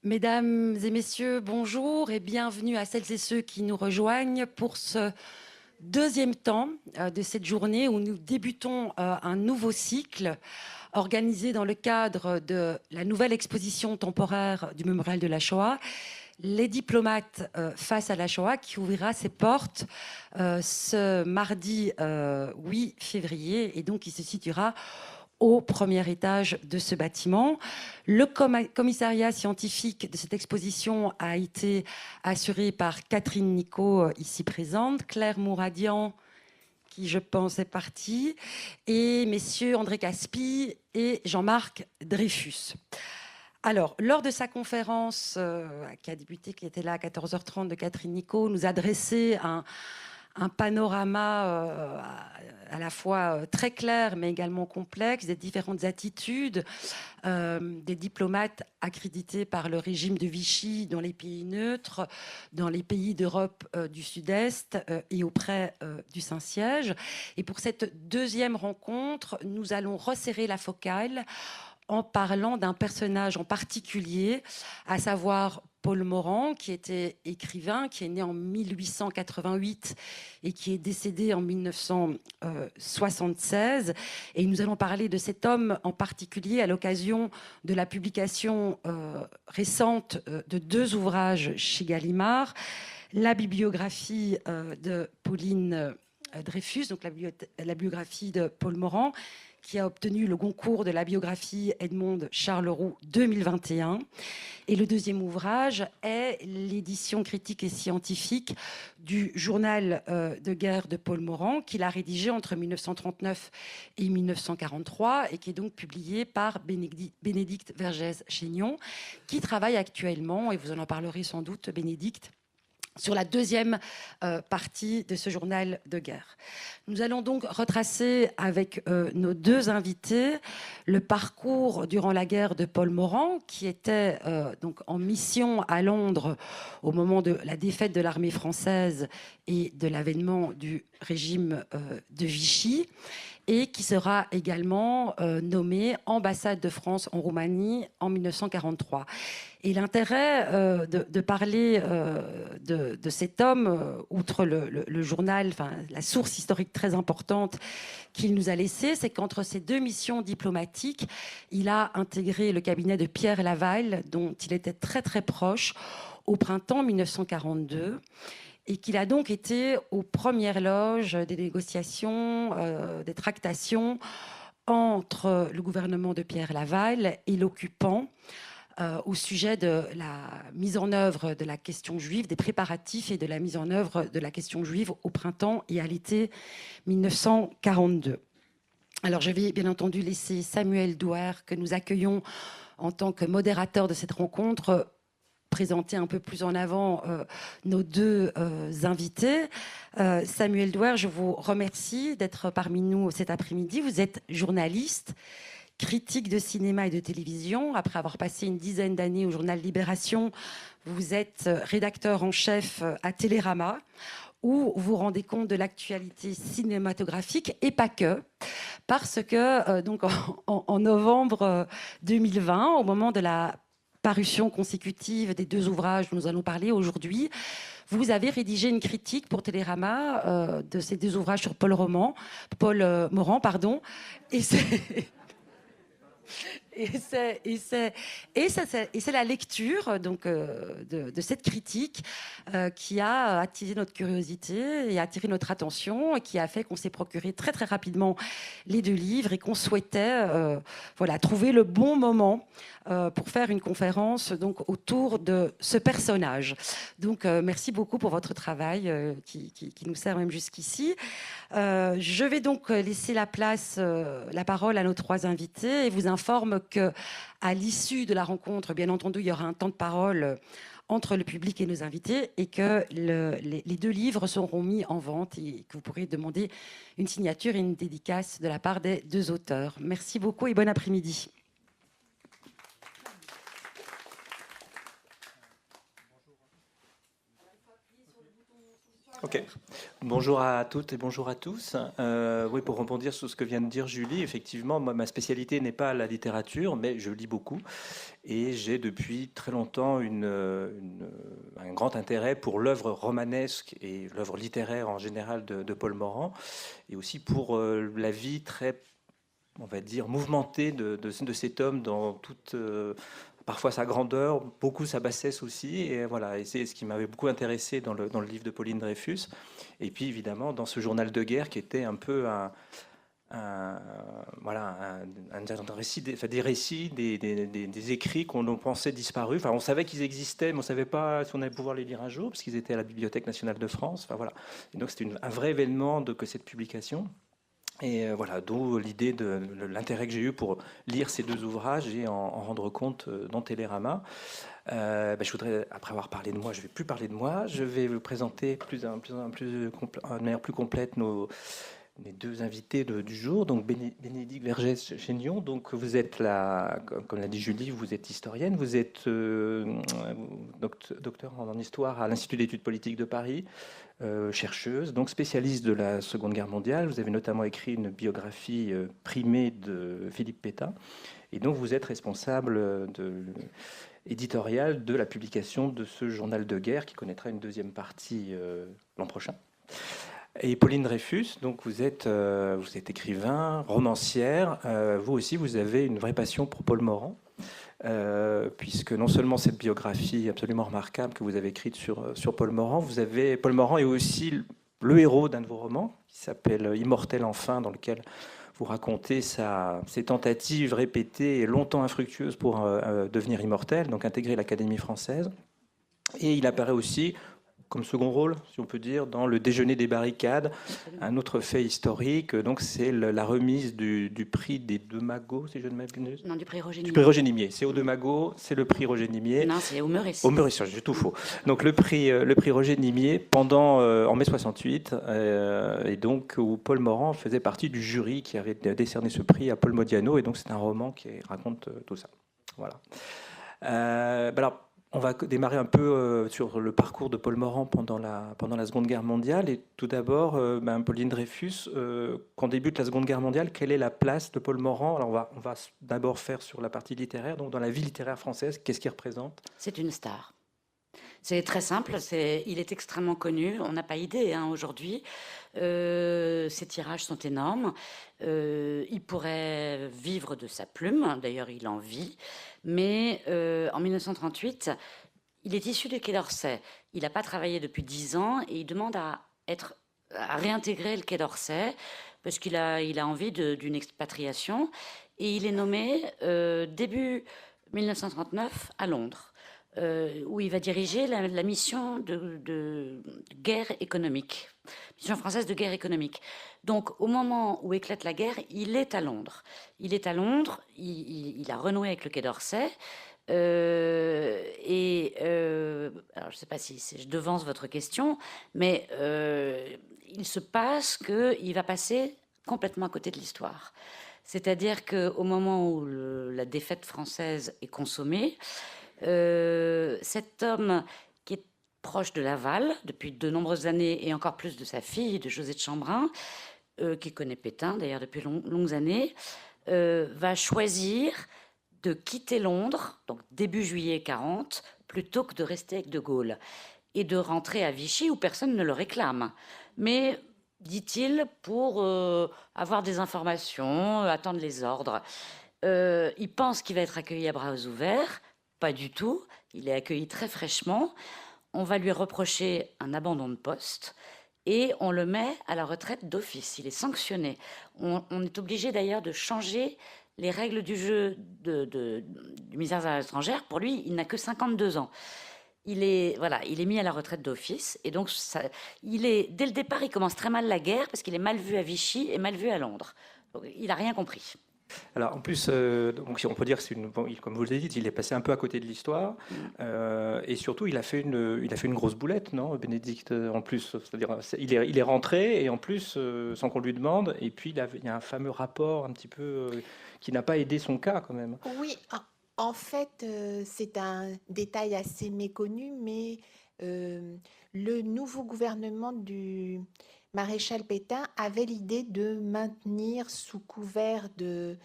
Mesdames et messieurs, bonjour et bienvenue à celles et ceux qui nous rejoignent pour ce deuxième temps de cette journée où nous débutons un nouveau cycle organisé dans le cadre de la nouvelle exposition temporaire du Mémorial de la Shoah, les diplomates face à la Shoah, qui ouvrira ses portes ce mardi 8 février et donc qui se situera au premier étage de ce bâtiment. Le commissariat scientifique de cette exposition a été assuré par Catherine Nicot, ici présente, Claire Mouradian, qui je pense est partie, et messieurs André Caspi et Jean-Marc Dreyfus. Alors, lors de sa conférence qui a débuté, qui était là à 14h30 de Catherine Nicot, nous a dressé un panorama à la fois très clair mais également complexe des différentes attitudes des diplomates accrédités par le régime de Vichy dans les pays neutres, dans les pays d'Europe du Sud-Est et auprès du Saint-Siège. Et pour cette deuxième rencontre, nous allons resserrer la focale en parlant d'un personnage en particulier, à savoir Paul Morand, qui était écrivain, qui est né en 1888 et qui est décédé en 1976. Et nous allons parler de cet homme en particulier à l'occasion de la publication récente de deux ouvrages chez Gallimard, la bibliographie de Pauline Dreyfus, donc la biographie de Paul Morand, qui a obtenu le Goncourt de la biographie Edmond Charleroux 2021. Et le deuxième ouvrage est l'édition critique et scientifique du journal de guerre de Paul Morand, qu'il a rédigé entre 1939 et 1943 et qui est donc publié par Bénédicte Vergès-Chaignon, qui travaille actuellement, et vous en parlerez sans doute, Bénédicte, sur la deuxième partie de ce journal de guerre. Nous allons donc retracer avec nos deux invités le parcours durant la guerre de Paul Morand, qui était donc en mission à Londres au moment de la défaite de l'armée française et de l'avènement du régime de Vichy. et qui sera également nommé ambassade de France en Roumanie en 1943. Et l'intérêt de parler de cet homme, outre le journal, enfin, la source historique très importante qu'il nous a laissée, c'est qu'entre ces deux missions diplomatiques, il a intégré le cabinet de Pierre Laval, dont il était très très proche, au printemps 1942. Et qu'il a donc été aux premières loges des négociations, des tractations entre le gouvernement de Pierre Laval et l'occupant au sujet de la mise en œuvre de la question juive, des préparatifs et de la mise en œuvre de la question juive au printemps et à l'été 1942. Alors je vais bien entendu laisser Samuel Douer, que nous accueillons en tant que modérateur de cette rencontre, présenter un peu plus en avant nos deux invités. Samuel Douer, je vous remercie d'être parmi nous cet après-midi. Vous êtes journaliste, critique de cinéma et de télévision. Après avoir passé une dizaine d'années au journal Libération, vous êtes rédacteur en chef à Télérama, où vous rendez compte de l'actualité cinématographique et pas que, parce que donc en novembre 2020, au moment de la parution consécutive des deux ouvrages dont nous allons parler aujourd'hui, vous avez rédigé une critique pour Télérama de ces deux ouvrages sur Paul Morand, pardon, et c'est la lecture donc, de cette critique qui a attisé notre curiosité et attiré notre attention et qui a fait qu'on s'est procuré très très rapidement les deux livres et qu'on souhaitait voilà, trouver le bon moment pour faire une conférence donc, autour de ce personnage. Donc merci beaucoup pour votre travail qui nous sert même jusqu'ici. Je vais donc laisser la parole à nos trois invités et vous informe qu'à l'issue de la rencontre, bien entendu, il y aura un temps de parole entre le public et nos invités et que les deux livres seront mis en vente et que vous pourrez demander une signature et une dédicace de la part des deux auteurs. Merci beaucoup et bon après-midi. Ok. Bonjour à toutes et bonjour à tous. Oui, pour rebondir sur ce que vient de dire Julie, effectivement, moi, ma spécialité n'est pas la littérature, mais je lis beaucoup. Et j'ai depuis très longtemps un grand intérêt pour l'œuvre romanesque et l'œuvre littéraire en général de Paul Morand, et aussi pour la vie très, on va dire, mouvementée de cet homme dans toute... parfois sa grandeur, beaucoup sa bassesse aussi, et voilà, et c'est ce qui m'avait beaucoup intéressé dans le livre de Pauline Dreyfus, et puis évidemment dans ce journal de guerre qui était un peu un récit, des récits, des écrits qu'on pensait disparus. Enfin, on savait qu'ils existaient, mais on ne savait pas si on allait pouvoir les lire un jour, parce qu'ils étaient à la Bibliothèque nationale de France. Enfin, voilà. Et donc c'était un vrai événement que cette publication. Et voilà, d'où l'idée de l'intérêt que j'ai eu pour lire ces deux ouvrages et en rendre compte dans Télérama. Je voudrais, après avoir parlé de moi, je ne vais plus parler de moi. Je vais vous présenter de manière plus complète les deux invités du jour. Donc Bénédicte Vergès-Chaignon, donc vous êtes comme l'a dit Julie, vous êtes historienne, vous êtes docteur en histoire à l'Institut d'études politiques de Paris. Chercheuse, donc spécialiste de la Seconde Guerre mondiale. Vous avez notamment écrit une biographie primée de Philippe Pétain. Et donc, vous êtes responsable éditorial de la publication de ce journal de guerre qui connaîtra une deuxième partie l'an prochain. Et Pauline Dreyfus, donc vous êtes écrivain, romancière. Vous aussi, vous avez une vraie passion pour Paul Morand. Puisque non seulement cette biographie absolument remarquable que vous avez écrite sur Paul Morand, Paul Morand est aussi le héros d'un de vos romans qui s'appelle Immortel enfin, dans lequel vous racontez ses tentatives répétées et longtemps infructueuses pour devenir immortel, donc intégrer l'Académie française. Et il apparaît aussi comme second rôle, si on peut dire, dans Le Déjeuner des barricades, un autre fait historique. Donc, c'est la remise du prix des Deux Magots, si je ne m'abuse. Non, du prix Roger Nimier. Du prix Roger Nimier. C'est aux Deux Magots, c'est le prix Roger Nimier. Non, c'est au Meurice. Au Meurice, j'ai tout faux. Donc, le prix Roger Nimier en mai 68, et donc où Paul Morand faisait partie du jury qui avait décerné ce prix à Paul Modiano. Et donc, c'est un roman qui raconte tout ça. Voilà. Alors, On va démarrer un peu sur le parcours de Paul Morand pendant la Seconde Guerre mondiale. Et tout d'abord, Pauline Dreyfus, quand débute la Seconde Guerre mondiale, quelle est la place de Paul Morand? Alors on va d'abord faire sur la partie littéraire. Donc dans la vie littéraire française, qu'est-ce qu'il représente? C'est une star. C'est très simple, il est extrêmement connu, on n'a pas idée aujourd'hui. Ses tirages sont énormes. Il pourrait vivre de sa plume, d'ailleurs il en vit, mais en 1938, il est issu du Quai d'Orsay. Il n'a pas travaillé depuis 10 ans et il demande à réintégrer le Quai d'Orsay parce qu'il a envie d'une expatriation, et il est nommé début 1939 à Londres. Où il va diriger la mission de guerre économique, mission française de guerre économique. Donc, au moment où éclate la guerre, il est à Londres. Il est à Londres, il a renoué avec le Quai d'Orsay. Alors, je ne sais pas si je devance votre question, mais il se passe qu'il va passer complètement à côté de l'histoire. C'est-à-dire qu'au moment où la défaite française est consommée, cet homme qui est proche de Laval depuis de nombreuses années, et encore plus de sa fille, de José de Chambrun, qui connaît Pétain d'ailleurs depuis longues années, va choisir de quitter Londres, donc début juillet 40, plutôt que de rester avec De Gaulle, et de rentrer à Vichy où personne ne le réclame. Mais, dit-il, pour avoir des informations, attendre les ordres. Il pense qu'il va être accueilli à bras ouverts. Pas du tout. Il est accueilli très fraîchement. On va lui reprocher un abandon de poste et on le met à la retraite d'office. Il est sanctionné. On est obligé d'ailleurs de changer les règles du jeu du ministère des Affaires étrangères. Pour lui, il n'a que 52 ans. Il est mis à la retraite d'office, et donc dès le départ, il commence très mal la guerre parce qu'il est mal vu à Vichy et mal vu à Londres. Donc, il n'a rien compris. Alors en plus, donc, on peut dire que comme vous l'avez dit, il est passé un peu à côté de l'histoire, et surtout il a fait une grosse boulette, non, Bénédicte, en plus, c'est-à-dire il est rentré, et en plus sans qu'on lui demande, et puis il y a un fameux rapport un petit peu qui n'a pas aidé son cas quand même. Oui, en fait, c'est un détail assez méconnu, mais le nouveau gouvernement du maréchal Pétain avait l'idée de maintenir, sous couvert de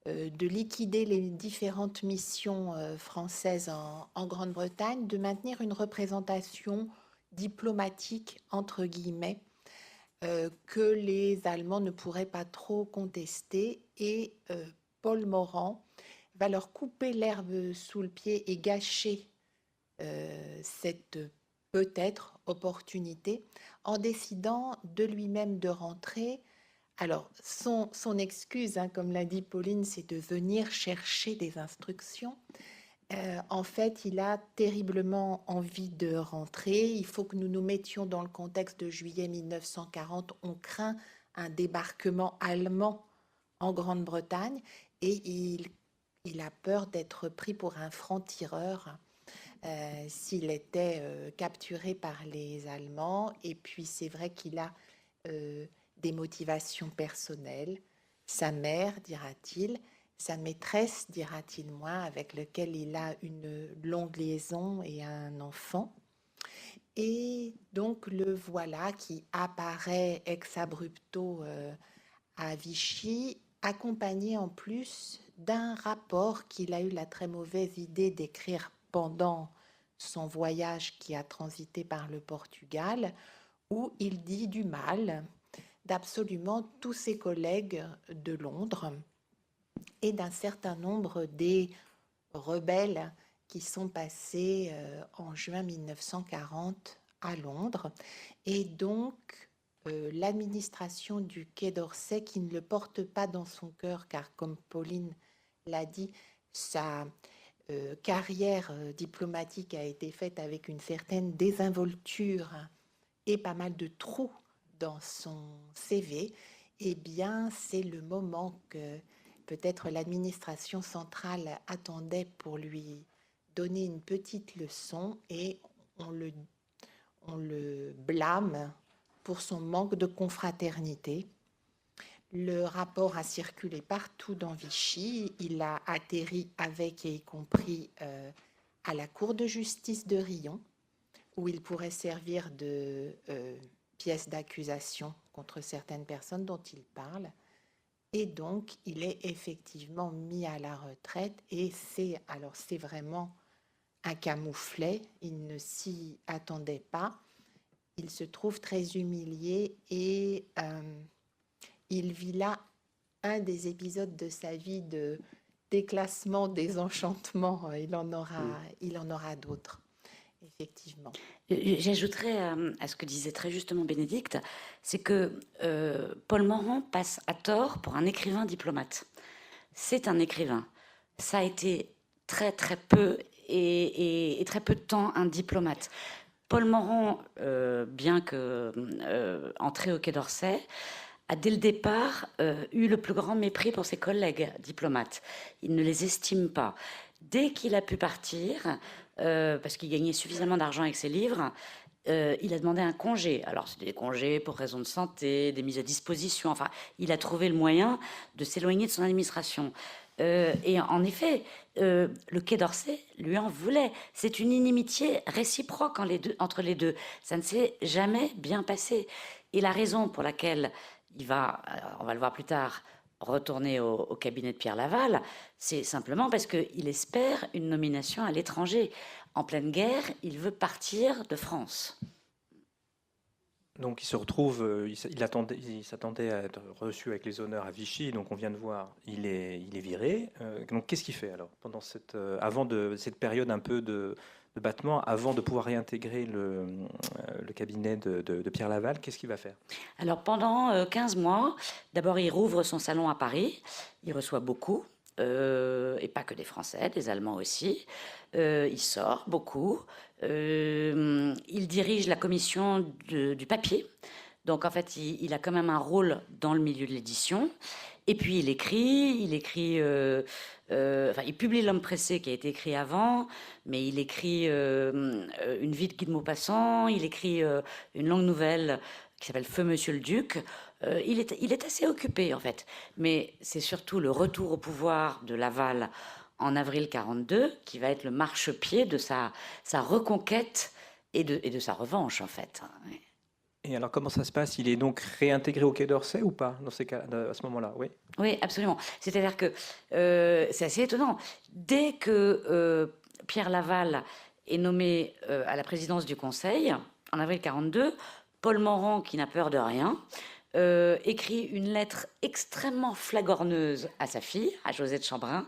liquider les différentes missions françaises en Grande-Bretagne, de maintenir une représentation diplomatique, entre guillemets, que les Allemands ne pourraient pas trop contester. Et Paul Morand va leur couper l'herbe sous le pied et gâcher cette peut-être opportunité en décidant de lui-même de rentrer. Alors, son excuse, hein, comme l'a dit Pauline, c'est de venir chercher des instructions. En fait, il a terriblement envie de rentrer. Il faut que nous nous mettions dans le contexte de juillet 1940. On craint un débarquement allemand en Grande-Bretagne et il a peur d'être pris pour un franc-tireur s'il était capturé par les Allemands. Et puis, c'est vrai qu'il a des motivations personnelles. Sa mère, dira-t-il, sa maîtresse, dira-t-il moins, avec lequel il a une longue liaison et un enfant. Et donc le voilà qui apparaît ex abrupto à Vichy, accompagné en plus d'un rapport qu'il a eu la très mauvaise idée d'écrire pendant son voyage qui a transité par le Portugal, où il dit du mal d'absolument tous ses collègues de Londres et d'un certain nombre des rebelles qui sont passés en juin 1940 à Londres. Et donc, l'administration du Quai d'Orsay, qui ne le porte pas dans son cœur, car comme Pauline l'a dit, sa carrière diplomatique a été faite avec une certaine désinvolture et pas mal de trous dans son CV, eh bien, c'est le moment que peut-être l'administration centrale attendait pour lui donner une petite leçon, et on le blâme pour son manque de confraternité. Le rapport a circulé partout dans Vichy. Il a atterri avec et y compris à la Cour de justice de Riom, où il pourrait servir de pièce d'accusation contre certaines personnes dont il parle. Et donc, il est effectivement mis à la retraite. Et c'est vraiment un camouflet. Il ne s'y attendait pas. Il se trouve très humilié et il vit là un des épisodes de sa vie de déclassement, désenchantement. Il en aura d'autres, effectivement. J'ajouterais à ce que disait très justement Bénédicte, c'est que Paul Morand passe à tort pour un écrivain diplomate. C'est un écrivain. Ça a été très très peu et très peu de temps un diplomate. Paul Morand, bien que entré au Quai d'Orsay, a dès le départ eu le plus grand mépris pour ses collègues diplomates. Il ne les estime pas. Dès qu'il a pu partir, parce qu'il gagnait suffisamment d'argent avec ses livres, il a demandé un congé. Alors, c'était des congés pour raisons de santé, des mises à disposition. Enfin, il a trouvé le moyen de s'éloigner de son administration. Et en effet, le Quai d'Orsay lui en voulait. C'est une inimitié réciproque entre les deux. Ça ne s'est jamais bien passé. Et la raison pour laquelle il va, on va le voir plus tard, retourner au cabinet de Pierre Laval, c'est simplement parce qu'il espère une nomination à l'étranger. En pleine guerre, il veut partir de France. Donc il se retrouve, il s'attendait à être reçu avec les honneurs à Vichy, donc on vient de voir, il est viré. Donc qu'est-ce qu'il fait alors pendant cette période un peu de battement, avant de pouvoir réintégrer le cabinet de Pierre Laval, qu'est-ce qu'il va faire? Alors pendant 15 mois, d'abord il rouvre son salon à Paris, il reçoit beaucoup, et pas que des Français, des Allemands aussi. Il sort beaucoup. Il dirige la commission du papier. Donc en fait, il a quand même un rôle dans le milieu de l'édition. Et puis il écrit, il publie L'Homme pressé qui a été écrit avant, mais il écrit Une vie de Guy de Maupassant, il écrit une longue nouvelle qui s'appelle Feu Monsieur le Duc. Il est assez occupé en fait, mais c'est surtout le retour au pouvoir de Laval en avril 42 qui va être le marchepied de sa reconquête et de sa revanche en fait. Et alors comment ça se passe? Il est donc réintégré au Quai d'Orsay ou pas dans ces cas, à ce moment-là? Oui. Oui, absolument. C'est-à-dire que c'est assez étonnant. Dès que Pierre Laval est nommé à la présidence du Conseil, en avril 42, Paul Morand, qui n'a peur de rien, écrit une lettre extrêmement flagorneuse à sa fille, à Josette Chambrin,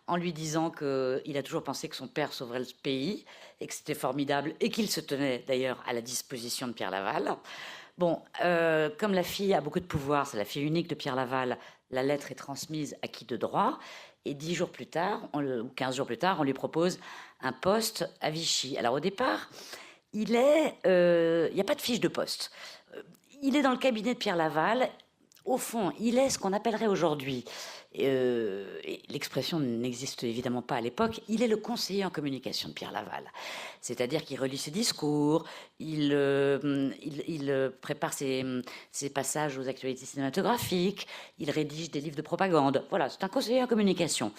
en lui disant qu'il a toujours pensé que son père sauverait le pays et que c'était formidable et qu'il se tenait d'ailleurs à la disposition de Pierre Laval. Bon, comme la fille a beaucoup de pouvoir, c'est la fille unique de Pierre Laval, la lettre est transmise à qui de droit et 10 jours plus tard, ou 15 jours plus tard, on lui propose un poste à Vichy. Alors au départ, il n'y a pas de fiche de poste. Il est dans le cabinet de Pierre Laval. Au fond, il est ce qu'on appellerait aujourd'hui, l'expression n'existe évidemment pas à l'époque, il est le conseiller en communication de Pierre Laval. C'est-à-dire qu'il relit ses discours, il prépare ses passages aux actualités cinématographiques, il rédige des livres de propagande. Voilà, c'est un conseiller en communication.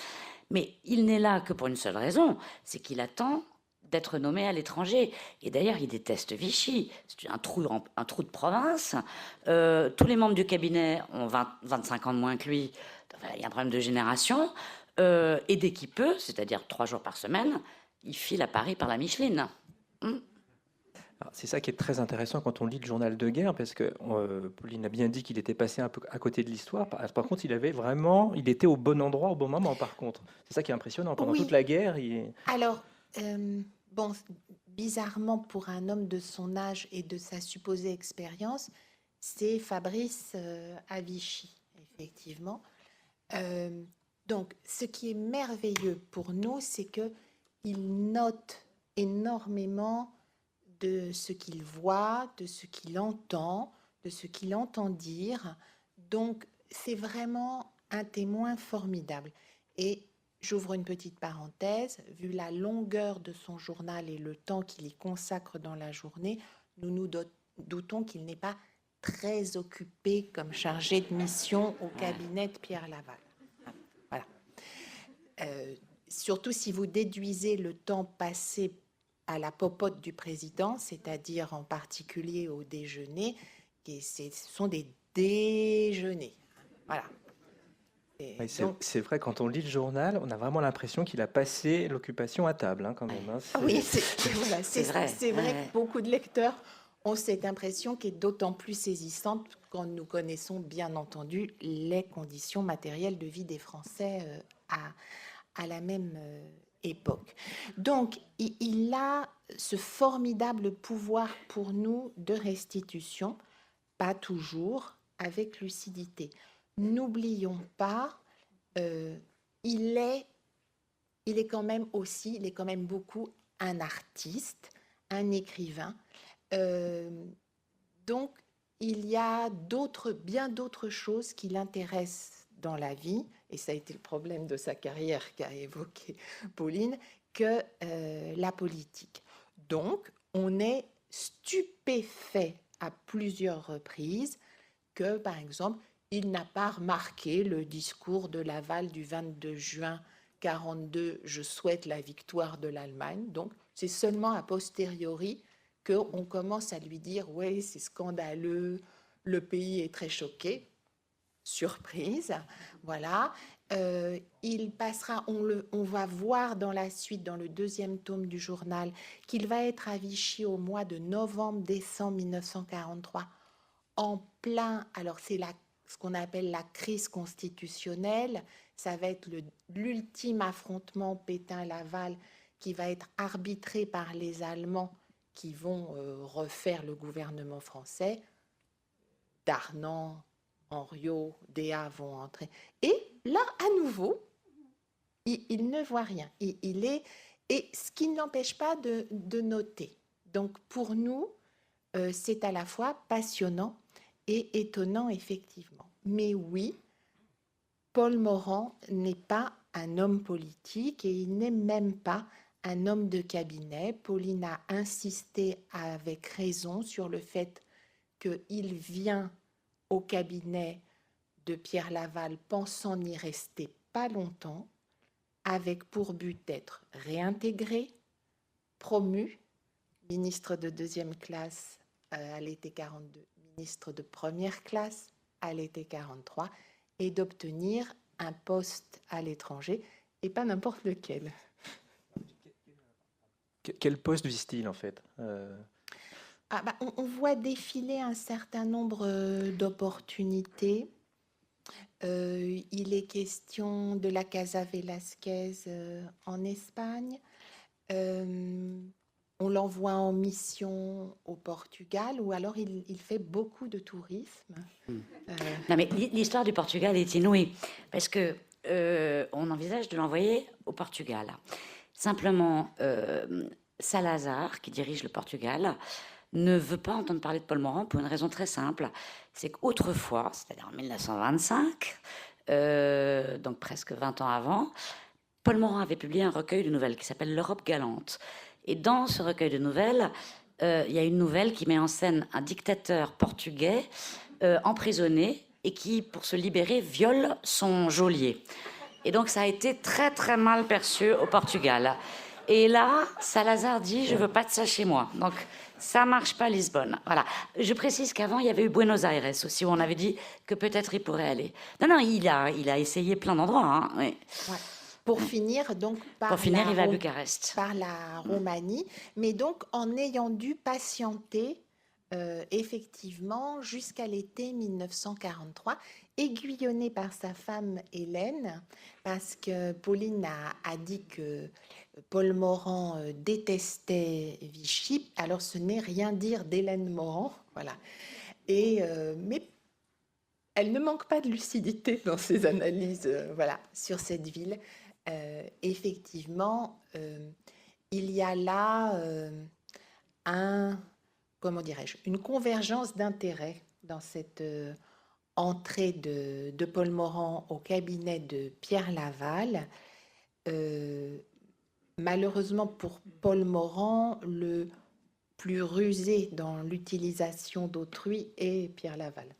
Mais il n'est là que pour une seule raison, c'est qu'il attend d'être nommé à l'étranger. Et d'ailleurs, il déteste Vichy. C'est un trou de province. Tous les membres du cabinet ont 25 ans de moins que lui. Enfin, il y a un problème de génération. Et dès qu'il peut, c'est-à-dire 3 jours par semaine, il file à Paris par la Micheline. C'est ça qui est très intéressant quand on lit le journal de guerre, parce que Pauline a bien dit qu'il était passé un peu à côté de l'histoire. Par contre, il était au bon endroit au bon moment, par contre. C'est ça qui est impressionnant. Pendant toute la guerre, Alors, bon, bizarrement, pour un homme de son âge et de sa supposée expérience, c'est Fabrice à Vichy, effectivement. Donc, ce qui est merveilleux pour nous, c'est qu'il note énormément de ce qu'il voit, de ce qu'il entend, de ce qu'il entend dire. Donc, c'est vraiment un témoin formidable. Et j'ouvre une petite parenthèse, vu la longueur de son journal et le temps qu'il y consacre dans la journée, nous nous doutons qu'il n'est pas très occupé comme chargé de mission au cabinet de Pierre Laval. Voilà. surtout si vous déduisez le temps passé à la popote du président, c'est-à-dire en particulier au déjeuner, ce sont des déjeuners. Voilà. Oui, c'est vrai, quand on lit le journal, on a vraiment l'impression qu'il a passé l'occupation à table, hein, quand même. Hein, oui, voilà, c'est vrai. C'est vrai que beaucoup de lecteurs ont cette impression qui est d'autant plus saisissante quand nous connaissons bien entendu les conditions matérielles de vie des Français à la même époque. Donc, il a ce formidable pouvoir pour nous de restitution, pas toujours avec lucidité. N'oublions pas, il est quand même aussi, il est quand même beaucoup un artiste, un écrivain. Donc, il y a bien d'autres choses qui l'intéressent dans la vie, et ça a été le problème de sa carrière qu'a évoqué Pauline, que la politique. Donc, on est stupéfait à plusieurs reprises que, par exemple, il n'a pas remarqué le discours de Laval du 22 juin 1942, je souhaite la victoire de l'Allemagne. Donc, c'est seulement a posteriori qu'on commence à lui dire « oui, c'est scandaleux, le pays est très choqué ». Surprise, voilà. Il passera, on va voir dans la suite, dans le deuxième tome du journal, qu'il va être à Vichy au mois de novembre-décembre 1943, en plein, alors c'est ce qu'on appelle la crise constitutionnelle, ça va être l'ultime affrontement Pétain-Laval qui va être arbitré par les Allemands qui vont refaire le gouvernement français. Darnan, Henriot, Déa vont entrer. Et là, à nouveau, il ne voit rien. Et ce qui n'empêche pas de noter. Donc, pour nous, c'est à la fois passionnant et étonnant, effectivement. Mais oui, Paul Morand n'est pas un homme politique et il n'est même pas un homme de cabinet. Pauline a insisté avec raison sur le fait qu'il vient au cabinet de Pierre Laval pensant n'y rester pas longtemps, avec pour but d'être réintégré, promu, ministre de deuxième classe à l'été 42, ministre de première classe à l'été 43, et d'obtenir un poste à l'étranger, et pas n'importe lequel. Quel poste vise-t-il, en fait on voit défiler un certain nombre d'opportunités. Il est question de la Casa Velasquez en Espagne. On l'envoie en mission au Portugal, ou alors il fait beaucoup de tourisme. Non, mais l'histoire du Portugal est inouïe, parce que on envisage de l'envoyer au Portugal. Simplement, Salazar, qui dirige le Portugal, ne veut pas entendre parler de Paul Morand pour une raison très simple, c'est qu'autrefois, c'est-à-dire en 1925, donc presque 20 ans avant, Paul Morand avait publié un recueil de nouvelles qui s'appelle L'Europe galante. Et dans ce recueil de nouvelles, il y a une nouvelle qui met en scène un dictateur portugais emprisonné et qui, pour se libérer, viole son geôlier. Et donc ça a été très très mal perçu au Portugal. Et là, Salazar dit « je veux pas de ça chez moi ». Donc ça marche pas à Lisbonne. Voilà. Je précise qu'avant, il y avait eu Buenos Aires aussi, où on avait dit que peut-être il pourrait aller. Non, il a essayé plein d'endroits. Hein, oui. Ouais. Pour finir, donc, il va à Bucarest. Par la Roumanie, mais donc en ayant dû patienter effectivement jusqu'à l'été 1943, aiguillonné par sa femme Hélène, parce que Pauline a dit que Paul Morand détestait Vichy. Alors ce n'est rien dire d'Hélène Morand, voilà. Mais elle ne manque pas de lucidité dans ses analyses, voilà, sur cette ville. Effectivement, il y a là une convergence d'intérêts dans cette entrée de Paul Morand au cabinet de Pierre Laval. Malheureusement pour Paul Morand, le plus rusé dans l'utilisation d'autrui est Pierre Laval.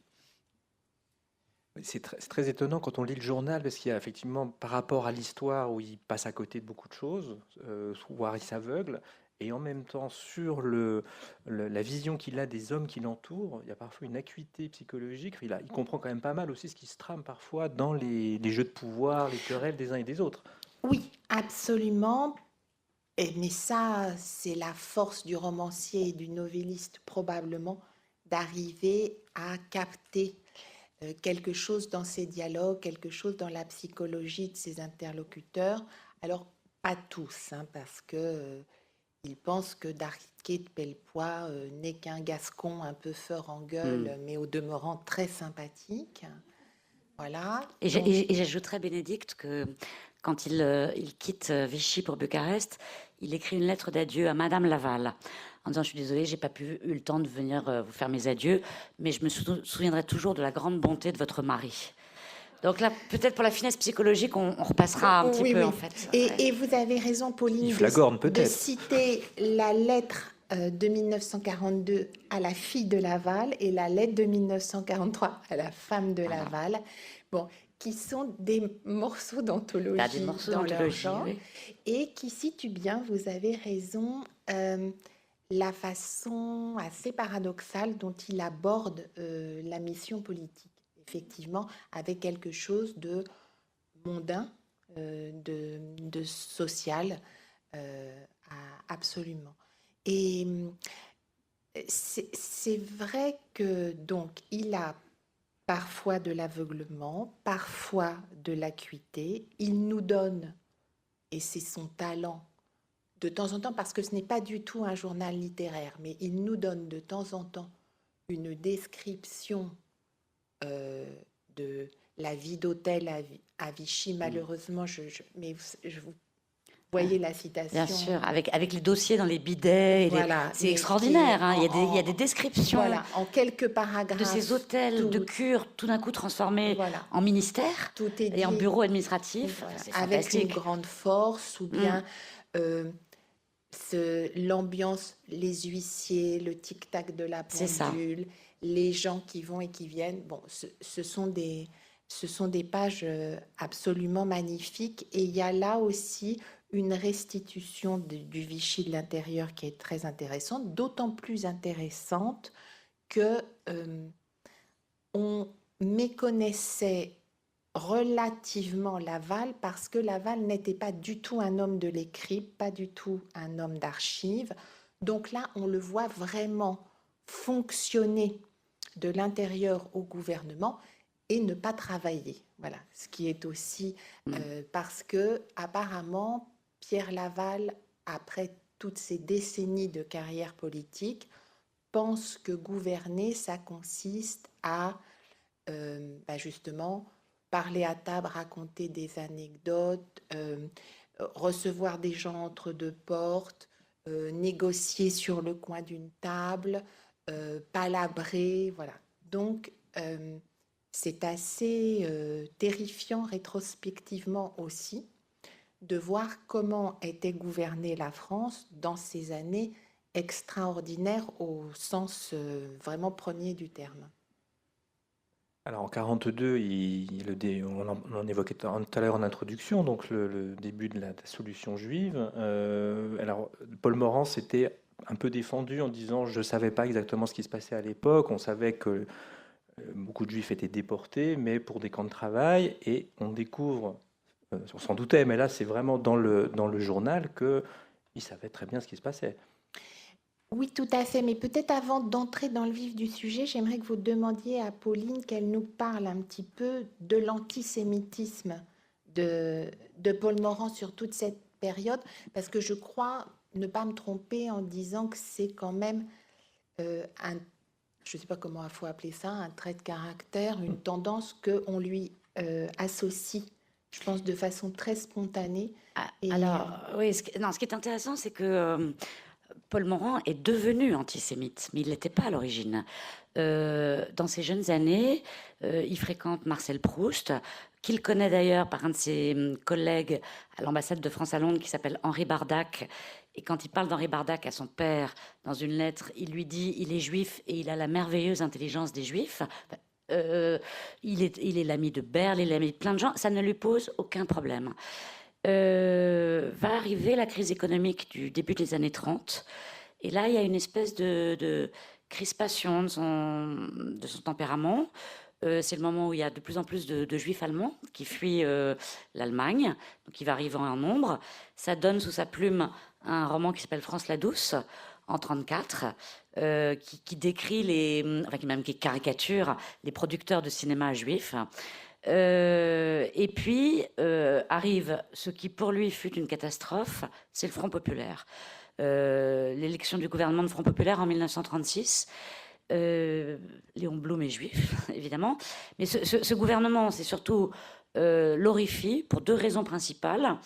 C'est très étonnant quand on lit le journal, parce qu'il y a effectivement, par rapport à l'histoire où il passe à côté de beaucoup de choses, voire il s'aveugle, et en même temps, sur la vision qu'il a des hommes qui l'entourent, il y a parfois une acuité psychologique. Il comprend quand même pas mal aussi ce qui se trame parfois dans les jeux de pouvoir, les querelles des uns et des autres. Oui, absolument. Mais ça, c'est la force du romancier et du novelliste, probablement, d'arriver à capter quelque chose dans ces dialogues, quelque chose dans la psychologie de ses interlocuteurs. Alors, pas tous, hein, parce que ils pensent que Darquet de Pellepoix n'est qu'un Gascon un peu fort en gueule, mais au demeurant très sympathique. Voilà. Et Donc, j'ajouterais, Bénédicte, que quand il quitte Vichy pour Bucarest, il écrit une lettre d'adieu à Madame Laval, en disant: je suis désolée, j'ai pas eu le temps de venir vous faire mes adieux, mais je me souviendrai toujours de la grande bonté de votre mari. Donc là, peut-être pour la finesse psychologique, on repassera un petit oui, peu, oui. en fait. Et vous avez raison, Pauline, Il flagorne de peut-être. citer la lettre de 1942 à la fille de Laval et la lettre de 1943 à la femme de Laval, bon, qui sont des morceaux d'anthologie Là, des morceaux dans leur d'anthologie, genre, oui. et qui situent bien, vous avez raison, la façon assez paradoxale dont il aborde la mission politique, effectivement, avec quelque chose de mondain, de social, absolument. Et c'est vrai que donc il a parfois de l'aveuglement, parfois de l'acuité. Il nous donne, et c'est son talent, de temps en temps, parce que ce n'est pas du tout un journal littéraire, mais il nous donne de temps en temps une description de la vie d'hôtel à Vichy. Malheureusement, mais vous voyez la citation. Bien sûr, avec les dossiers dans les bidets. Voilà, C'est mais extraordinaire, hein. qui Il y a des descriptions voilà, en quelques paragraphes. de ces hôtels de tout- cure tout d'un coup transformés Voilà. en ministère Tout est et en dit. bureau administratif. Voilà, C'est avec une fantastique. grande force, ou bien l'ambiance, les huissiers, le tic-tac de la C'est ça. pendule, les gens qui vont et qui viennent. Bon, ce sont des pages absolument magnifiques. Et il y a là aussi une restitution du Vichy de l'intérieur qui est très intéressante, d'autant plus intéressante que on méconnaissait relativement Laval, parce que Laval n'était pas du tout un homme de l'écrit, pas du tout un homme d'archives. Donc là, on le voit vraiment fonctionner de l'intérieur au gouvernement et ne pas travailler. Voilà, ce qui est aussi parce que apparemment Pierre Laval, après toutes ces décennies de carrière politique, pense que gouverner, ça consiste à justement parler à table, raconter des anecdotes, recevoir des gens entre deux portes, négocier sur le coin d'une table, palabrer, voilà. Donc, c'est assez terrifiant rétrospectivement aussi de voir comment était gouvernée la France dans ces années extraordinaires au sens vraiment premier du terme. Alors en 42, on en évoquait tout à l'heure en introduction, donc le début de la solution juive. Alors Paul Morand s'était un peu défendu en disant: je ne savais pas exactement ce qui se passait à l'époque, on savait que beaucoup de juifs étaient déportés, mais pour des camps de travail, et on découvre, on s'en doutait, mais là c'est vraiment dans le journal qu'il savait très bien ce qui se passait. Oui, tout à fait. Mais peut-être avant d'entrer dans le vif du sujet, j'aimerais que vous demandiez à Pauline qu'elle nous parle un petit peu de l'antisémitisme de Paul Morand sur toute cette période, parce que je crois ne pas me tromper en disant que c'est quand même je ne sais pas comment il faut appeler ça, un trait de caractère, une tendance qu'on lui associe, je pense, de façon très spontanée. Oui, ce qui est intéressant, c'est que Paul Morand est devenu antisémite, mais il ne l'était pas à l'origine. Dans ses jeunes années, il fréquente Marcel Proust, qu'il connaît d'ailleurs par un de ses collègues à l'ambassade de France à Londres, qui s'appelle Henri Bardac. Et quand il parle d'Henri Bardac à son père, dans une lettre, il lui dit: il est juif et il a la merveilleuse intelligence des juifs. il est l'ami de Berle, il est l'ami de plein de gens, ça ne lui pose aucun problème. Va arriver la crise économique du début des années 30, et là, il y a une espèce de crispation de son tempérament. C'est le moment où il y a de plus en plus de juifs allemands qui fuient l'Allemagne, donc il va arriver en nombre. Ça donne sous sa plume un roman qui s'appelle France la Douce, en 1934, qui décrit qui caricature les producteurs de cinéma juifs. Et puis arrive ce qui pour lui fut une catastrophe, c'est le Front populaire. L'élection du gouvernement de Front populaire en 1936. Léon Blum est juif, évidemment, mais ce gouvernement, c'est surtout l'horrifie pour deux raisons principales.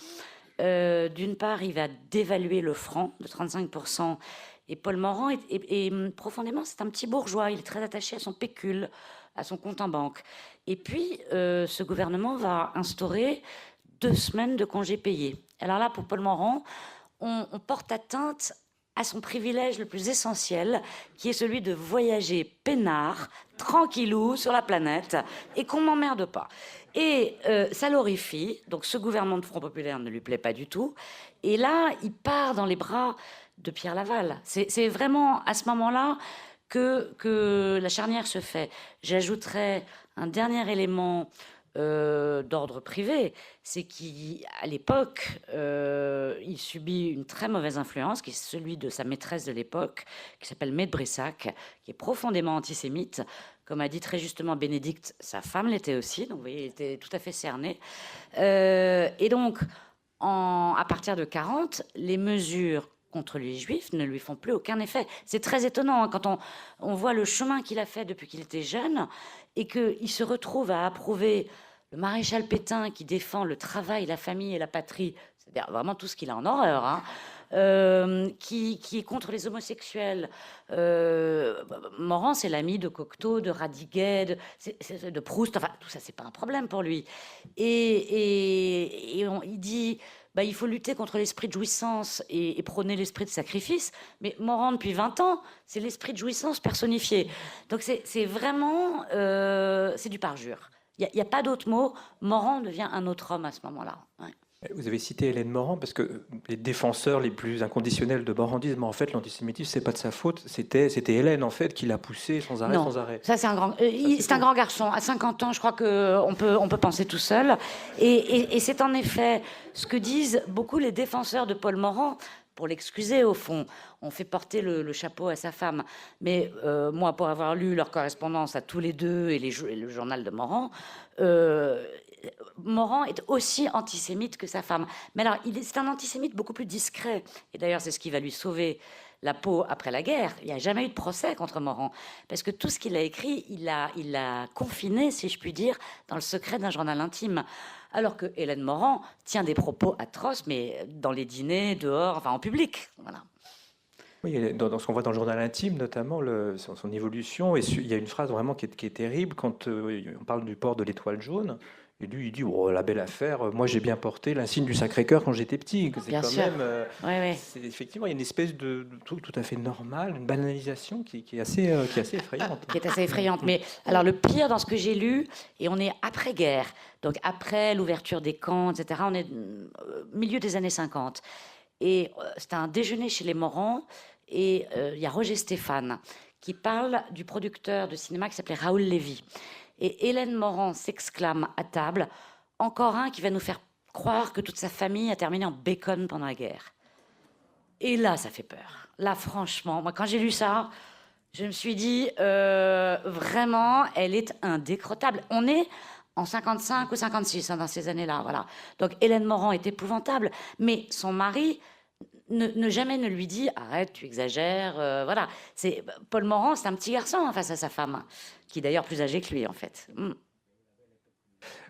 D'une part, il va dévaluer le franc de 35%, et Paul Morand est profondément, c'est un petit bourgeois, il est très attaché à son pécule, à son compte en banque. Et puis, ce gouvernement va instaurer 2 semaines de congés payés. Alors là, pour Paul Morand, on porte atteinte à son privilège le plus essentiel, qui est celui de voyager peinard, tranquillou, sur la planète, et qu'on m'emmerde pas. Et ça l'horrifie, donc ce gouvernement de Front populaire ne lui plaît pas du tout, et là, il part dans les bras de Pierre Laval. C'est vraiment à ce moment-là que la charnière se fait. J'ajouterais un dernier élément d'ordre privé, c'est qu'à l'époque, il subit une très mauvaise influence, qui est celui de sa maîtresse de l'époque, qui s'appelle Mette Brissac, qui est profondément antisémite. Comme a dit très justement Bénédicte, sa femme l'était aussi, donc vous voyez, il était tout à fait cerné. Et donc, à partir de 40, les mesures contre les Juifs ne lui font plus aucun effet. C'est très étonnant quand on voit le chemin qu'il a fait depuis qu'il était jeune et qu'il se retrouve à approuver le maréchal Pétain qui défend le travail, la famille et la patrie, c'est-à-dire vraiment tout ce qu'il a en horreur, hein, qui est contre les homosexuels. Morand, c'est l'ami de Cocteau, de Radiguet, de Proust, enfin tout ça, c'est pas un problème pour lui. Et il dit... il faut lutter contre l'esprit de jouissance et prôner l'esprit de sacrifice. Mais Morand, depuis 20 ans, c'est l'esprit de jouissance personnifié. Donc c'est vraiment... c'est du parjure. Il n'y a pas d'autre mot. Morand devient un autre homme à ce moment-là. Ouais. Vous avez cité Hélène Morand, parce que les défenseurs les plus inconditionnels de Morand disent, mais en fait, l'antisémitisme, c'est pas de sa faute. C'était Hélène, en fait, qui l'a poussé sans arrêt, Non, sans arrêt. Ça, c'est un grand garçon. À 50 ans, je crois qu'on peut penser tout seul. Et c'est en effet ce que disent beaucoup les défenseurs de Paul Morand, pour l'excuser, au fond. On fait porter le chapeau à sa femme. Mais moi, pour avoir lu leur correspondance à tous les deux et le journal de Morand, Morand est aussi antisémite que sa femme. Mais alors, c'est un antisémite beaucoup plus discret. Et d'ailleurs, c'est ce qui va lui sauver la peau après la guerre. Il n'y a jamais eu de procès contre Morand. Parce que tout ce qu'il a écrit, il l'a confiné, si je puis dire, dans le secret d'un journal intime. Alors que Hélène Morand tient des propos atroces, mais dans les dîners, dehors, enfin en public. Voilà. Oui, dans ce qu'on voit dans le journal intime, notamment son évolution, et il y a une phrase vraiment qui est terrible quand on parle du port de l'étoile jaune. Et lui, il dit, oh, la belle affaire, moi j'ai bien porté l'insigne du Sacré-Cœur quand j'étais petit. C'est Bien quand sûr. même, effectivement, il y a une espèce de truc tout à fait normal, une banalisation qui est assez effrayante. Qui est assez effrayante. Mais alors le pire dans ce que j'ai lu, et on est après-guerre, donc après l'ouverture des camps, etc., on est au milieu des années 50. Et c'était un déjeuner chez les Morand, et il y a Roger Stéphane qui parle du producteur de cinéma qui s'appelait Raoul Lévy. Et Hélène Morand s'exclame à table, encore un qui va nous faire croire que toute sa famille a terminé en bacon pendant la guerre. Et là, ça fait peur. Là, franchement, moi, quand j'ai lu ça, je me suis dit, vraiment, elle est indécrottable. On est en 55 ou 56, hein, dans ces années-là, voilà. Donc, Hélène Morand est épouvantable, mais son mari... jamais ne lui dit arrête, tu exagères, voilà. Paul Morand, c'est un petit garçon face à sa femme, qui est d'ailleurs plus âgée que lui en fait.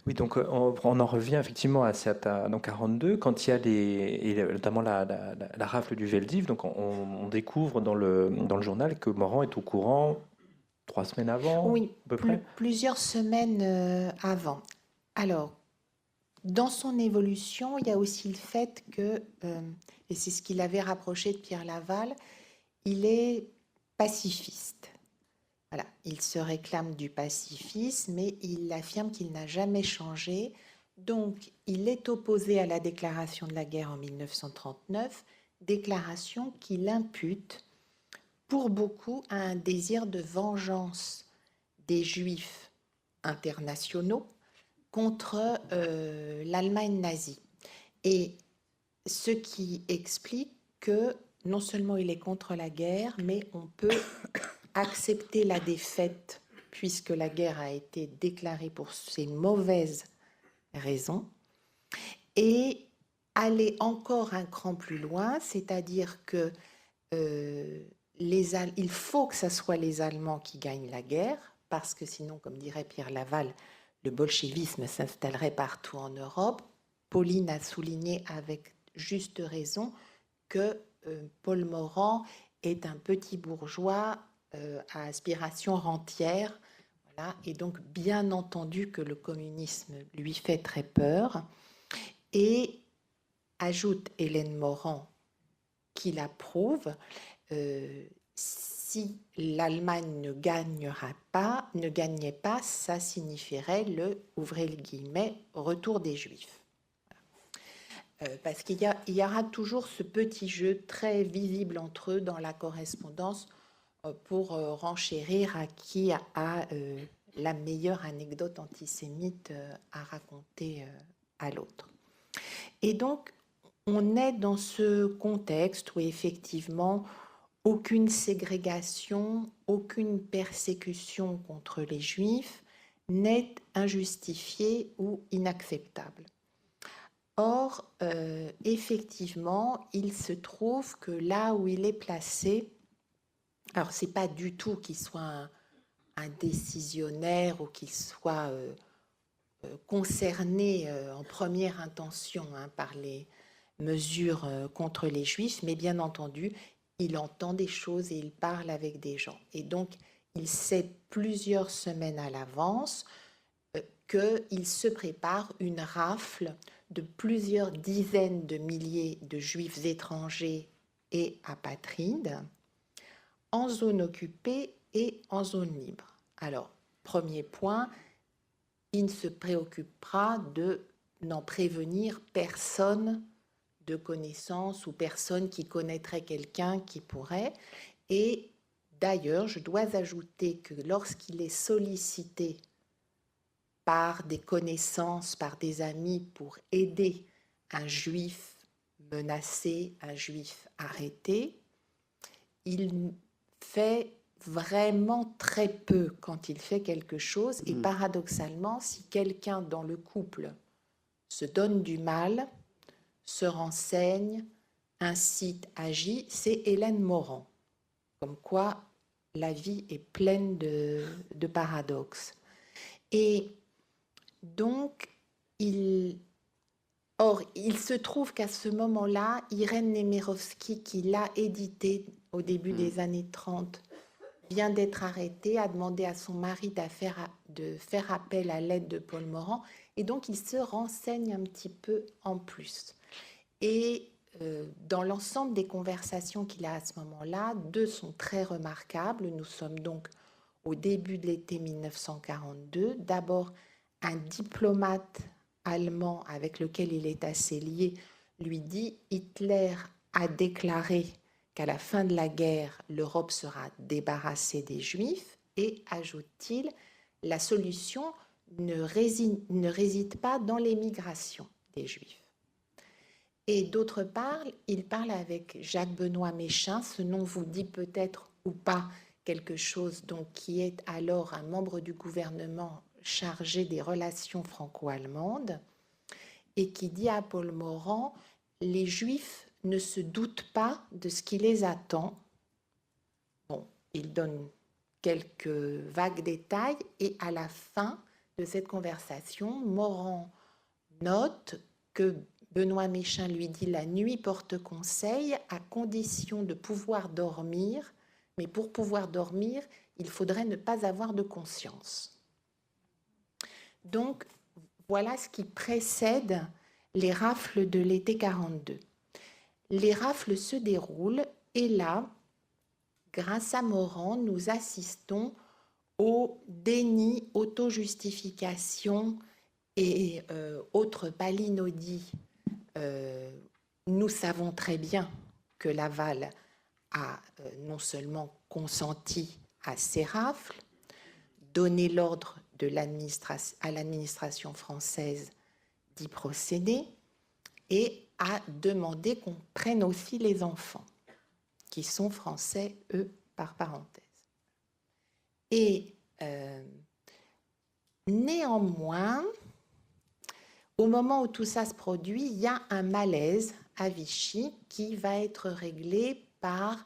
Oui, donc on en revient effectivement à 42, quand il y a notamment la rafle du Veldiv. Donc on découvre dans le journal que Morand est au courant 3 semaines avant, Oui, à peu près. plusieurs semaines avant. Alors, dans son évolution, il y a aussi le fait que, et c'est ce qu'il avait rapproché de Pierre Laval, il est pacifiste. Voilà, il se réclame du pacifisme, mais il affirme qu'il n'a jamais changé. Donc, il est opposé à la déclaration de la guerre en 1939, déclaration qu'il impute pour beaucoup à un désir de vengeance des Juifs internationaux contre l'Allemagne nazie. Et ce qui explique que non seulement il est contre la guerre, mais on peut accepter la défaite puisque la guerre a été déclarée pour ces mauvaises raisons, et aller encore un cran plus loin, c'est-à-dire que il faut que ce soit les Allemands qui gagnent la guerre, parce que sinon, comme dirait Pierre Laval, le bolchevisme s'installerait partout en Europe. Pauline a souligné avec juste raison que Paul Morand est un petit bourgeois à aspiration rentière, voilà, et donc bien entendu que le communisme lui fait très peur. Et ajoute Hélène Morand, qui l'approuve, si l'Allemagne ne gagnait pas, ça signifierait le, ouvrez les guillemets, retour des Juifs. Parce qu'il y aura toujours ce petit jeu très visible entre eux dans la correspondance pour renchérir à qui a la meilleure anecdote antisémite à raconter à l'autre. Et donc, on est dans ce contexte où effectivement, aucune ségrégation, aucune persécution contre les Juifs n'est injustifiée ou inacceptable. Or, effectivement, il se trouve que là où il est placé, alors c'est pas du tout qu'il soit un décisionnaire ou qu'il soit concerné en première intention par les mesures contre les Juifs, mais bien entendu, il entend des choses et il parle avec des gens. Et donc, il sait plusieurs semaines à l'avance qu'il se prépare une rafle de plusieurs dizaines de milliers de Juifs étrangers et apatrides en zone occupée et en zone libre. Alors, premier point, il ne se préoccupera de n'en prévenir personne de connaissance ou personne qui connaîtrait quelqu'un qui pourrait. Et d'ailleurs, je dois ajouter que lorsqu'il est sollicité par des connaissances, par des amis pour aider un juif menacé, un juif arrêté, il fait vraiment très peu quand il fait quelque chose. Et paradoxalement, si quelqu'un dans le couple se donne du mal, se renseigne, incite, agit, c'est Hélène Morand. Comme quoi, la vie est pleine de paradoxes. Et donc, il se trouve qu'à ce moment-là, Irène Nemirovsky, qui l'a édité au début des années 30, vient d'être arrêtée, a demandé à son mari de faire appel à l'aide de Paul Morand, et donc il se renseigne un petit peu en plus. Et dans l'ensemble des conversations qu'il a à ce moment-là, deux sont très remarquables. Nous sommes donc au début de l'été 1942. D'abord, un diplomate allemand avec lequel il est assez lié lui dit « Hitler a déclaré qu'à la fin de la guerre, l'Europe sera débarrassée des Juifs » et, ajoute-t-il, la solution ne réside pas dans l'émigration des Juifs. Et d'autre part, il parle avec Jacques-Benoît Méchain, ce nom vous dit peut-être ou pas quelque chose, donc qui est alors un membre du gouvernement chargé des relations franco-allemandes, et qui dit à Paul Morand, les Juifs ne se doutent pas de ce qui les attend. Bon, il donne quelques vagues détails, et à la fin de cette conversation, Morand note que Benoît Méchain lui dit « La nuit porte conseil à condition de pouvoir dormir, mais pour pouvoir dormir, il faudrait ne pas avoir de conscience. » Donc, voilà ce qui précède les rafles de l'été 42. Les rafles se déroulent et là, grâce à Morand, nous assistons au déni, auto-justification et autres palinodies. Nous savons très bien que Laval a non seulement consenti à ces rafles, donné l'ordre à l'administration française d'y procéder et a demandé qu'on prenne aussi les enfants, qui sont français, eux, par parenthèse. Et néanmoins, au moment où tout ça se produit, il y a un malaise à Vichy qui va être réglé par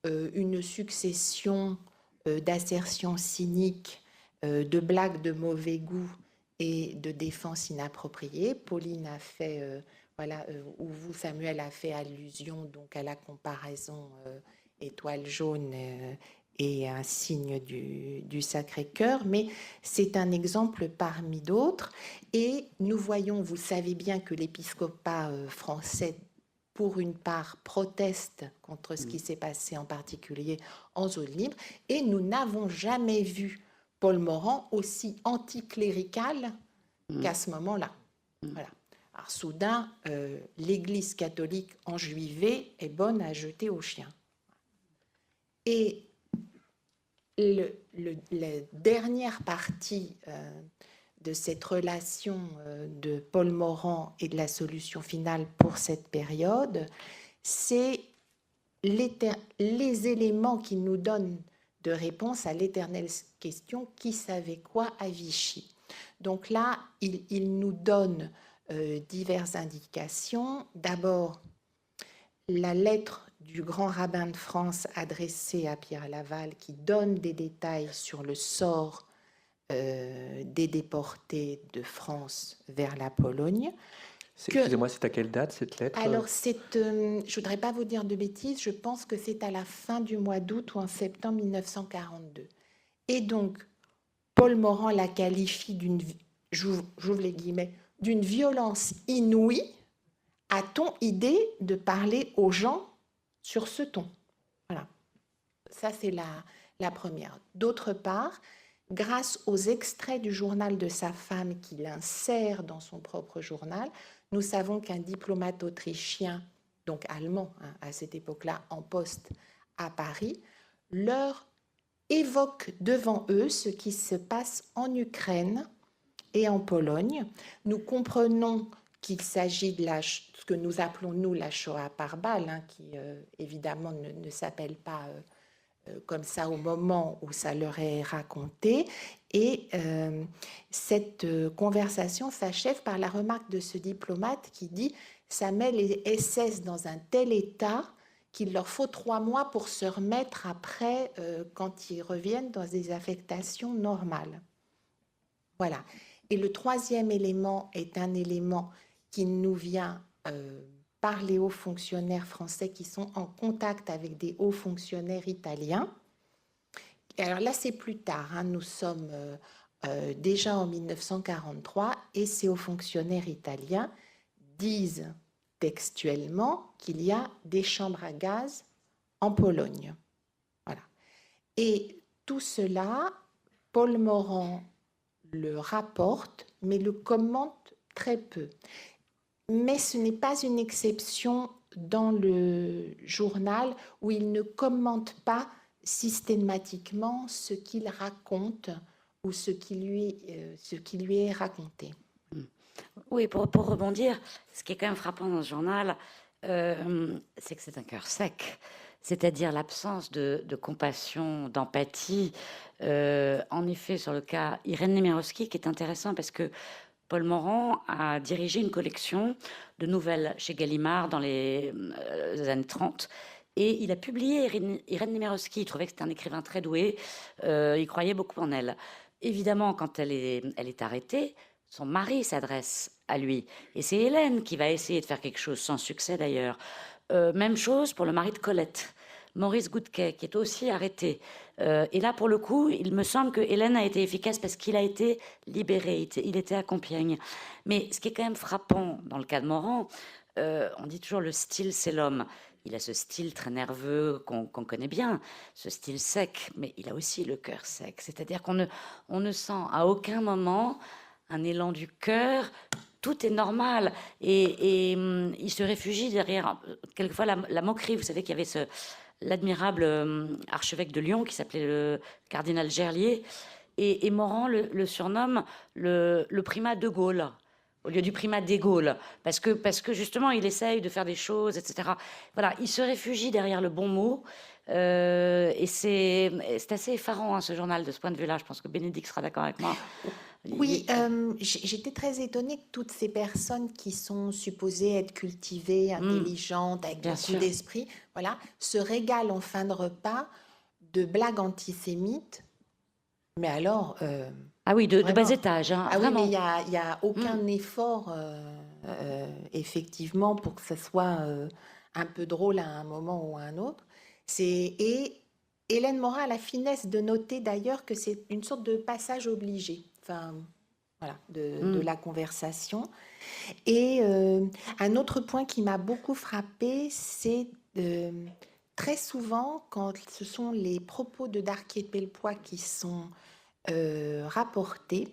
une succession d'assertions cyniques, de blagues de mauvais goût et de défenses inappropriées. Pauline a fait, ou vous, Samuel, a fait allusion donc à la comparaison étoile jaune et un signe du Sacré-Cœur, mais c'est un exemple parmi d'autres. Et nous voyons, vous savez bien que l'épiscopat français, pour une part, proteste contre ce qui s'est passé en particulier en zone libre, et nous n'avons jamais vu Paul Morand aussi anticlérical qu'à ce moment-là. Voilà. Alors soudain, l'Église catholique enjuivée est bonne à jeter aux chiens. Et la dernière partie de cette relation de Paul Morand et de la solution finale pour cette période, c'est les éléments qui nous donnent de réponse à l'éternelle question « Qui savait quoi à Vichy ?» Donc là, il nous donne diverses indications. D'abord, la lettre du grand rabbin de France adressée à Pierre Laval qui donne des détails sur le sort des déportés de France vers la Pologne. Excusez-moi, c'est à quelle date cette lettre? Alors, je ne voudrais pas vous dire de bêtises, je pense que c'est à la fin du mois d'août ou en septembre 1942. Et donc, Paul Morand la qualifie j'ouvre les guillemets, d'une violence inouïe. A-t-on idée de parler aux gens sur ce ton? Voilà. Ça, c'est la première. D'autre part, grâce aux extraits du journal de sa femme qu'il insère dans son propre journal, nous savons qu'un diplomate autrichien, donc allemand à cette époque-là, en poste à Paris, leur évoque devant eux ce qui se passe en Ukraine et en Pologne. Nous comprenons qu'il s'agit de ce que nous appelons, nous, la Shoah par balle, qui évidemment ne s'appelle pas comme ça au moment où ça leur est raconté. Et cette conversation s'achève par la remarque de ce diplomate qui dit « ça met les SS dans un tel état qu'il leur faut 3 mois pour se remettre après quand ils reviennent dans des affectations normales ». Voilà. Et le troisième élément est un élément qui nous vient par les hauts fonctionnaires français qui sont en contact avec des hauts fonctionnaires italiens. Et alors là, c'est plus tard, nous sommes déjà en 1943 et ces hauts fonctionnaires italiens disent textuellement qu'il y a des chambres à gaz en Pologne. Voilà. Et tout cela, Paul Morand le rapporte, mais le commente très peu. Mais ce n'est pas une exception dans le journal où il ne commente pas systématiquement ce qu'il raconte ou ce qui lui est raconté. Oui, pour rebondir, ce qui est quand même frappant dans ce journal, c'est que c'est un cœur sec, c'est-à-dire l'absence de compassion, d'empathie. En effet, sur le cas Irène Nemirovsky, qui est intéressant parce que Paul Morand a dirigé une collection de nouvelles chez Gallimard dans les années 30. Et il a publié Irène Nemirovsky. Il trouvait que c'était un écrivain très doué. Il croyait beaucoup en elle. Évidemment, quand elle est arrêtée, son mari s'adresse à lui. Et c'est Hélène qui va essayer de faire quelque chose, sans succès d'ailleurs. Même chose pour le mari de Colette, Maurice Goudquet, qui est aussi arrêté. Et là, pour le coup, il me semble que Hélène a été efficace parce qu'il a été libéré. Il était à Compiègne. Mais ce qui est quand même frappant dans le cas de Morand, on dit toujours le style, c'est l'homme. il a ce style très nerveux qu'on connaît bien, ce style sec, mais il a aussi le cœur sec. C'est-à-dire on ne sent à aucun moment un élan du cœur. Tout est normal. Et il se réfugie derrière, quelquefois, la moquerie. Vous savez qu'il y avait l'admirable archevêque de Lyon qui s'appelait le cardinal Gerlier. Et Morand le surnomme le primat de Gaulle, au lieu du primat des Gaules, parce que justement, il essaye de faire des choses, etc. Voilà, il se réfugie derrière le bon mot. Et c'est assez effarant, hein, ce journal, de ce point de vue-là. Je pense que Bénédicte sera d'accord avec moi. Oui, j'étais très étonnée que toutes ces personnes qui sont supposées être cultivées, intelligentes, avec Bien beaucoup sûr. d'esprit, voilà, se régalent en fin de repas de blagues antisémites. Mais alors, Ah oui, de bas vraiment. étage, hein, Ah oui, vraiment. mais il y a aucun effort, effectivement, pour que ça soit un peu drôle à un moment ou à un autre. Et Hélène Morin a la finesse de noter d'ailleurs que c'est une sorte de passage obligé, enfin, voilà, de la conversation. Et un autre point qui m'a beaucoup frappée, c'est très souvent, quand ce sont les propos de Darquier de Pellepoix qui sont rapportés,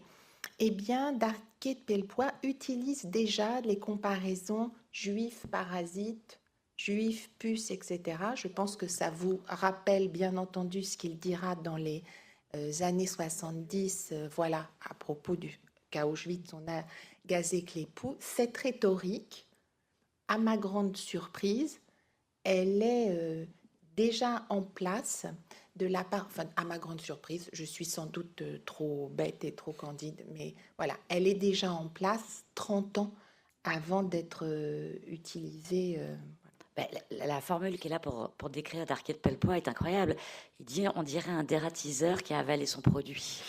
eh bien, Darquier de Pellepoix utilise déjà les comparaisons juifs parasites, juifs puces, etc. Je pense que ça vous rappelle bien entendu ce qu'il dira dans les années 70, voilà, à propos du cas Auschwitz, on a gazé que les poux. Cette rhétorique, à ma grande surprise, elle est déjà en place de la part, enfin, à ma grande surprise, je suis sans doute trop bête et trop candide, mais voilà, elle est déjà en place 30 ans avant d'être utilisée. Ben, la formule qu'il a pour décrire Darquier de Pellepoix est incroyable. Il dit, on dirait un dératiseur qui a avalé son produit.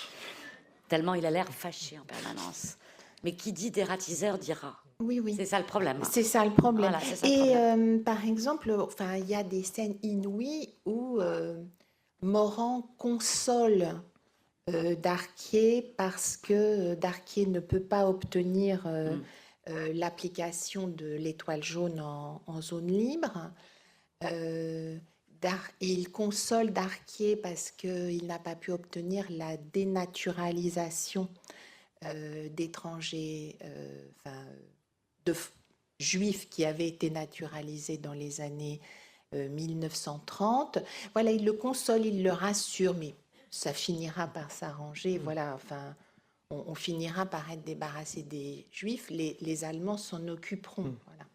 Tellement il a l'air fâché en permanence. Mais qui dit dératiseur dira. Oui, oui. C'est ça le problème. C'est ça le problème. Voilà, c'est ça le Et problème. par exemple, enfin, il y a des scènes inouïes où Morand console Darquier parce que Darquier ne peut pas obtenir l'application de l'étoile jaune en zone libre. Il console Darquier parce qu'il n'a pas pu obtenir la dénaturalisation d'étrangers, enfin, de juifs qui avaient été naturalisés dans les années 1930. Voilà, il le console, il le rassure, mais ça finira par s'arranger. Voilà, enfin, on finira par être débarrassé des juifs. Les Allemands s'en occuperont. Voilà.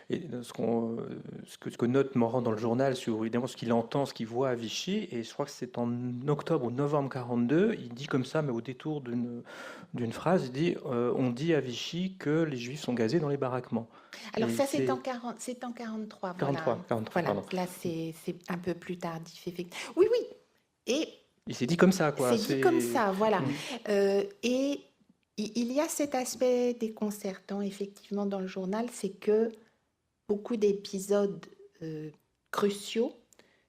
Et ce que note Morand dans le journal sur évidemment ce qu'il entend, ce qu'il voit à Vichy, et je crois que c'est en octobre ou novembre 42, il dit comme ça, mais au détour d'une phrase, il dit on dit à Vichy que les Juifs sont gazés dans les baraquements. Alors Et ça, c'est en 43. 43, Voilà, pardon. là, c'est un peu plus tardif, effectivement. Oui, oui. Et Il s'est dit comme ça, quoi. c'est dit comme ça, voilà. Et il y a cet aspect déconcertant, effectivement, dans le journal, c'est que beaucoup d'épisodes cruciaux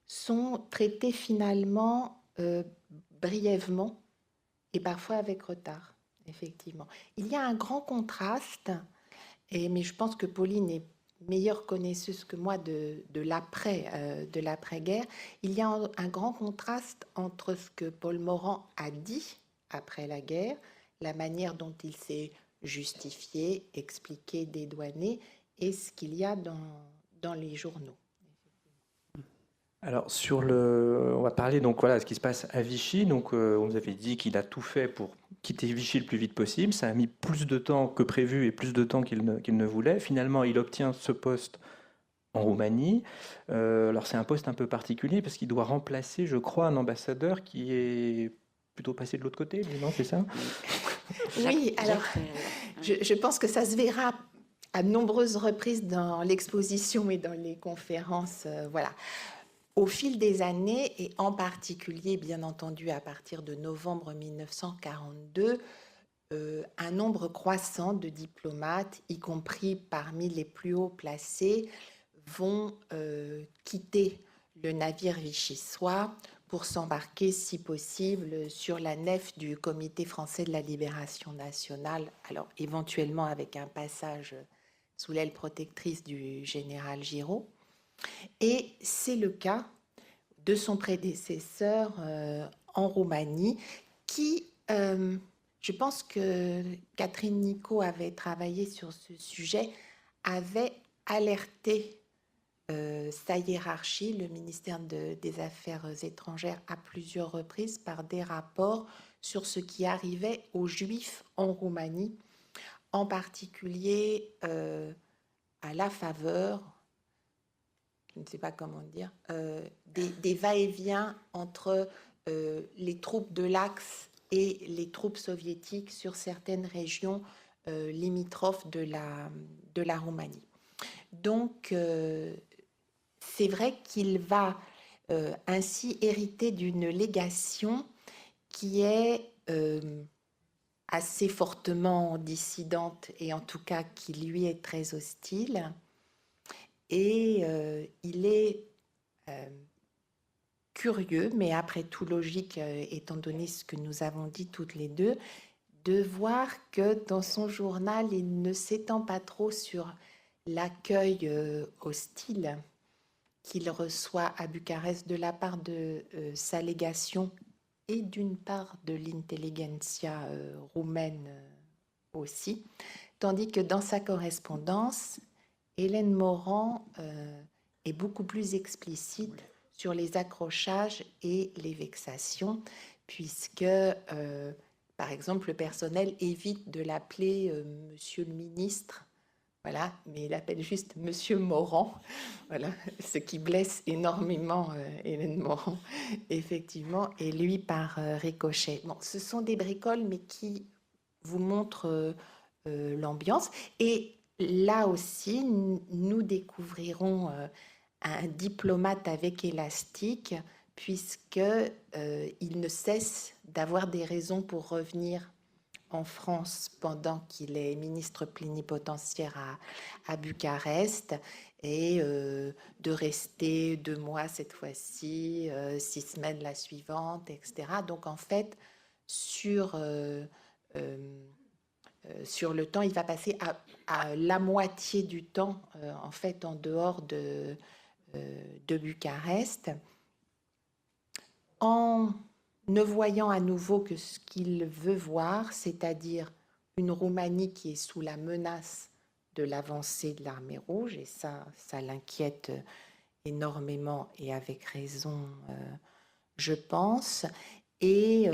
sont traités finalement brièvement et parfois avec retard, effectivement. Il y a un grand contraste, mais je pense que Pauline est meilleure connaisseuse que moi de l'après-guerre. Il y a un grand contraste entre ce que Paul Morand a dit après la guerre, la manière dont il s'est justifié, expliqué, dédouané, et ce qu'il y a dans les journaux. Alors on va parler donc voilà ce qui se passe à Vichy. Donc on nous avait dit qu'il a tout fait pour quitter Vichy le plus vite possible. Ça a mis plus de temps que prévu et plus de temps qu'il ne voulait. Finalement, il obtient ce poste en Roumanie. Alors c'est un poste un peu particulier parce qu'il doit remplacer, je crois, un ambassadeur qui est plutôt passé de l'autre côté. Non, c'est ça? Oui, alors je pense que ça se verra à nombreuses reprises dans l'exposition et dans les conférences. Voilà. Au fil des années, et en particulier, bien entendu, à partir de novembre 1942, un nombre croissant de diplomates, y compris parmi les plus haut placés, vont quitter le navire vichysois pour s'embarquer, si possible, sur la nef du Comité français de la libération nationale, alors éventuellement avec un passage sous l'aile protectrice du général Giraud. Et c'est le cas de son prédécesseur en Roumanie, qui, je pense que Catherine Nicot avait travaillé sur ce sujet, avait alerté sa hiérarchie, le ministère des Affaires étrangères, à plusieurs reprises par des rapports sur ce qui arrivait aux Juifs en Roumanie, en particulier à la faveur, je ne sais pas comment dire, des va-et-vient entre les troupes de l'Axe et les troupes soviétiques sur certaines régions limitrophes de la Roumanie. Donc, c'est vrai qu'il va ainsi hériter d'une légation qui est assez fortement dissidente et en tout cas qui lui est très hostile. Et il est curieux, mais après tout logique, étant donné ce que nous avons dit toutes les deux, de voir que dans son journal, il ne s'étend pas trop sur l'accueil hostile qu'il reçoit à Bucarest de la part de sa légation et d'une part de l'intelligentsia roumaine aussi, tandis que dans sa correspondance, Hélène Morand est beaucoup plus explicite sur les accrochages et les vexations, puisque, par exemple, le personnel évite de l'appeler Monsieur le ministre, voilà, mais il appelle juste Monsieur Morand, voilà, ce qui blesse énormément Hélène Morand, effectivement, et lui par ricochet. Bon, ce sont des bricoles, mais qui vous montrent l'ambiance. Et là aussi, nous découvrirons un diplomate avec élastique, puisqu'il ne cesse d'avoir des raisons pour revenir en France pendant qu'il est ministre plénipotentiaire à Bucarest, et de rester 2 mois cette fois-ci, 6 semaines la suivante, etc. Donc en fait, sur le temps, il va passer à la moitié du temps en fait en dehors de Bucarest, en ne voyant à nouveau que ce qu'il veut voir, c'est-à-dire une Roumanie qui est sous la menace de l'avancée de l'armée rouge, et ça l'inquiète énormément et avec raison, je pense, et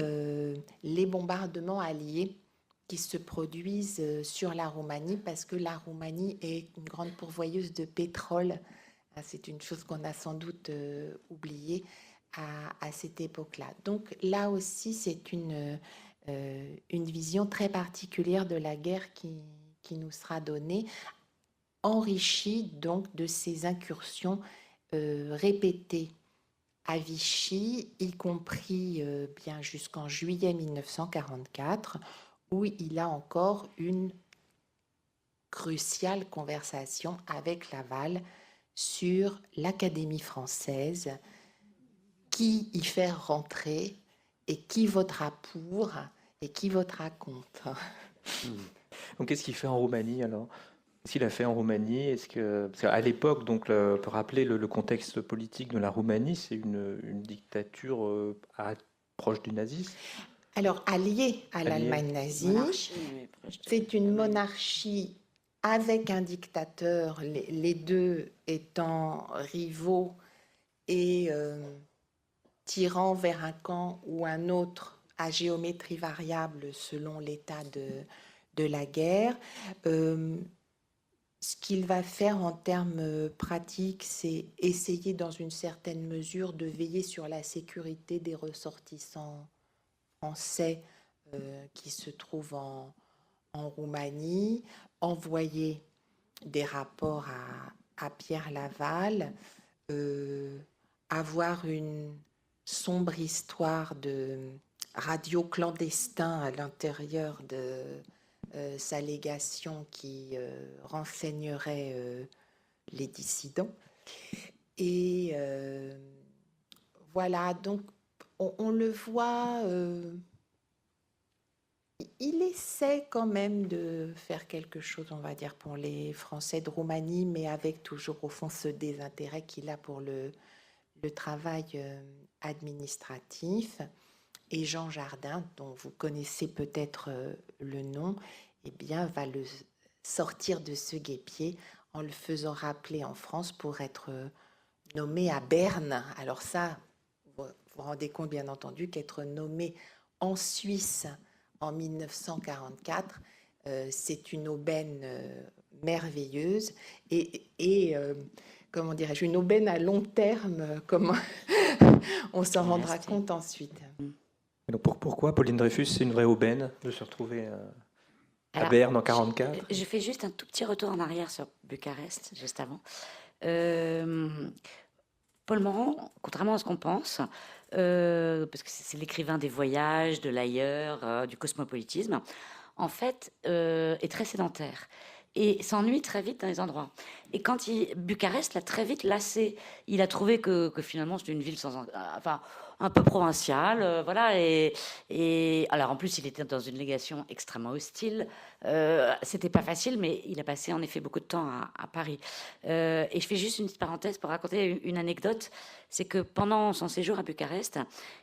les bombardements alliés qui se produisent sur la Roumanie, parce que la Roumanie est une grande pourvoyeuse de pétrole. C'est une chose qu'on a sans doute oubliée à cette époque-là. Donc là aussi, c'est une vision très particulière de la guerre qui nous sera donnée, enrichie donc de ces incursions répétées à Vichy, y compris bien jusqu'en juillet 1944, où il a encore une cruciale conversation avec Laval sur l'Académie française, qui y faire rentrer et qui votera pour et qui votera contre. Donc qu'est-ce qu'il fait en Roumanie alors? Qu'est-ce qu'il a fait en Roumanie? Est-ce que, parce qu'à l'époque, donc, on peut rappeler le contexte politique de la Roumanie, c'est une dictature proche du nazisme. Alors, alliée à l'Allemagne nazie, c'est une monarchie avec un dictateur, les deux étant rivaux et tirant vers un camp ou un autre à géométrie variable selon l'état de la guerre. Ce qu'il va faire en termes pratiques, c'est essayer dans une certaine mesure de veiller sur la sécurité des ressortissants français qui se trouvent en Roumanie, envoyer des rapports à Pierre Laval, avoir une sombre histoire de radio clandestin à l'intérieur de sa légation qui renseignerait les dissidents. Et voilà, donc on le voit, il essaie quand même de faire quelque chose, on va dire, pour les Français de Roumanie, mais avec toujours au fond ce désintérêt qu'il a pour le travail administratif. Et Jean Jardin, dont vous connaissez peut-être le nom, eh bien, va le sortir de ce guêpier en le faisant rappeler en France pour être nommé à Berne. Alors ça, vous vous rendez compte bien entendu qu'être nommé en Suisse en 1944, c'est une aubaine merveilleuse et comment dirais-je, une aubaine à long terme, comme on s'en rendra compte ensuite. Donc pourquoi Pauline Dreyfus, c'est une vraie aubaine de se retrouver à Berne en 1944? Je fais juste un tout petit retour en arrière sur Bucarest, juste avant. Paul Morand, contrairement à ce qu'on pense, parce que c'est l'écrivain des voyages, de l'ailleurs, du cosmopolitisme, en fait, est très sédentaire et s'ennuie très vite dans les endroits. Et quand Bucarest l'a très vite lassé, il a trouvé que finalement c'était une ville enfin, un peu provinciale, voilà. Et alors en plus, il était dans une légation extrêmement hostile. C'était pas facile, mais il a passé en effet beaucoup de temps à Paris. Et je fais juste une petite parenthèse pour raconter une anecdote. C'est que pendant son séjour à Bucarest,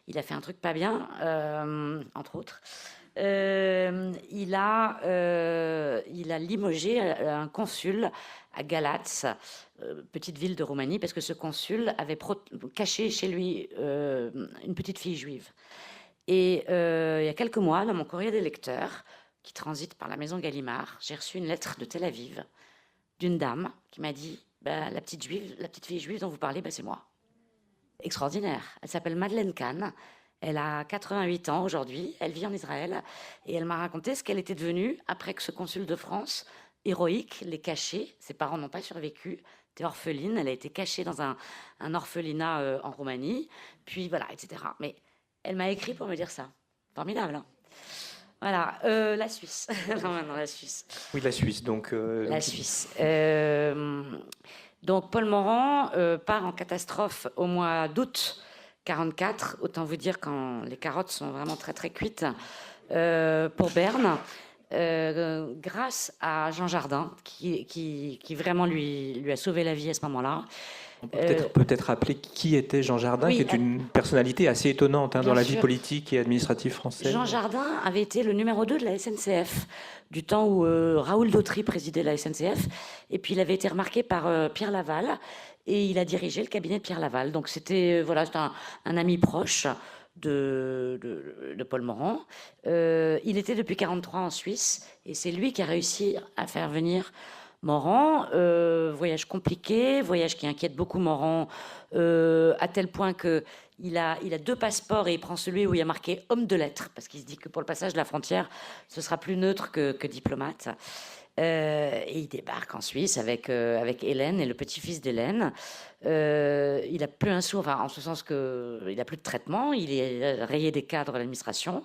il a fait un truc pas bien, entre autres. Il a limogé un consul à Galatz, petite ville de Roumanie, parce que ce consul avait caché chez lui une petite fille juive. Et il y a quelques mois, dans mon courrier des lecteurs, qui transite par la maison Gallimard, j'ai reçu une lettre de Tel Aviv d'une dame qui m'a dit la petite fille juive dont vous parlez, c'est moi. Extraordinaire. Elle s'appelle Madeleine Kahn. Elle a 88 ans aujourd'hui, elle vit en Israël et elle m'a raconté ce qu'elle était devenue après que ce consul de France, héroïque, l'ait cachée. Ses parents n'ont pas survécu, était orpheline, elle a été cachée dans un orphelinat en Roumanie, puis voilà, etc. Mais elle m'a écrit pour me dire ça. Formidable, hein. Voilà, la Suisse. Non, maintenant la Suisse. Oui, la Suisse, donc... La Suisse. Donc Paul Morand part en catastrophe au mois d'août 44, autant vous dire quand les carottes sont vraiment très très cuites pour Berne, grâce à Jean Jardin qui vraiment lui a sauvé la vie à ce moment-là. On peut peut-être rappeler qui était Jean Jardin, oui, qui est une personnalité assez étonnante dans la vie sûr. politique et administrative française. Jean Jardin avait été le numéro 2 de la SNCF, du temps où Raoul Dautry présidait la SNCF, et puis il avait été remarqué par Pierre Laval, et il a dirigé le cabinet de Pierre Laval. Donc c'était un ami proche de Paul Morand. Il était depuis 1943 en Suisse, et c'est lui qui a réussi à faire venir Morand. Voyage compliqué, voyage qui inquiète beaucoup Morand, à tel point qu'il a 2 passeports et il prend celui où il y a marqué homme de lettres, parce qu'il se dit que pour le passage de la frontière, ce sera plus neutre que diplomate. Et il débarque en Suisse avec Hélène et le petit-fils d'Hélène. Il n'a plus un sou, enfin, en ce sens qu'il n'a plus de traitement, il est rayé des cadres de l'administration.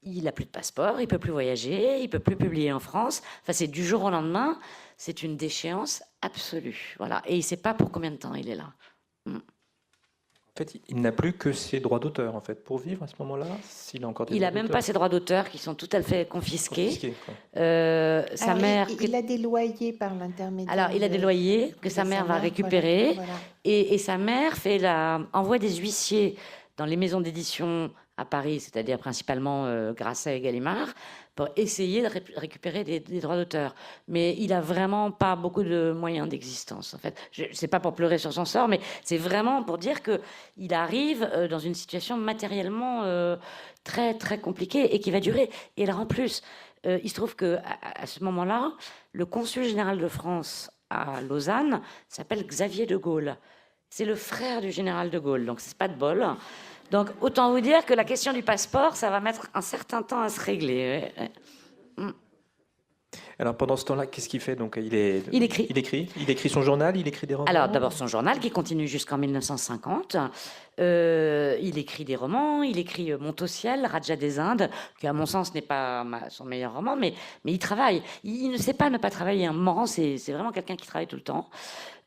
Il n'a plus de passeport, il ne peut plus voyager, il ne peut plus publier en France. Enfin, c'est du jour au lendemain, c'est une déchéance absolue. Voilà. Et il ne sait pas pour combien de temps il est là. En fait, il n'a plus que ses droits d'auteur, en fait, pour vivre à ce moment-là. S'il a encore des il n'a même pas ses droits d'auteur qui sont tout à fait confisqués. Sa mère... Il a des loyers par l'intermédiaire. Alors, il a des loyers que sa mère va récupérer. Voilà. Et sa mère envoie des huissiers dans les maisons d'édition à Paris, c'est-à-dire principalement Grasset et Gallimard, pour essayer de récupérer des droits d'auteur. Mais il n'a vraiment pas beaucoup de moyens d'existence, en fait. C'est pas pour pleurer sur son sort, mais c'est vraiment pour dire qu'il arrive dans une situation matériellement très, très compliquée et qui va durer. Et alors, en plus, il se trouve qu'à ce moment-là, le consul général de France à Lausanne s'appelle Xavier de Gaulle. C'est le frère du général de Gaulle, donc c'est pas de bol. Donc, autant vous dire que la question du passeport, ça va mettre un certain temps à se régler. Alors, pendant ce temps-là, qu'est-ce qu'il fait? Donc, il écrit. Il écrit son journal, il écrit des romans. Alors, d'abord, son journal qui continue jusqu'en 1950. Il écrit des romans, il écrit Monte au ciel, Raja des Indes, qui, à mon sens, n'est pas son meilleur roman, mais il travaille. Il ne sait pas ne pas travailler. Morand, c'est vraiment quelqu'un qui travaille tout le temps.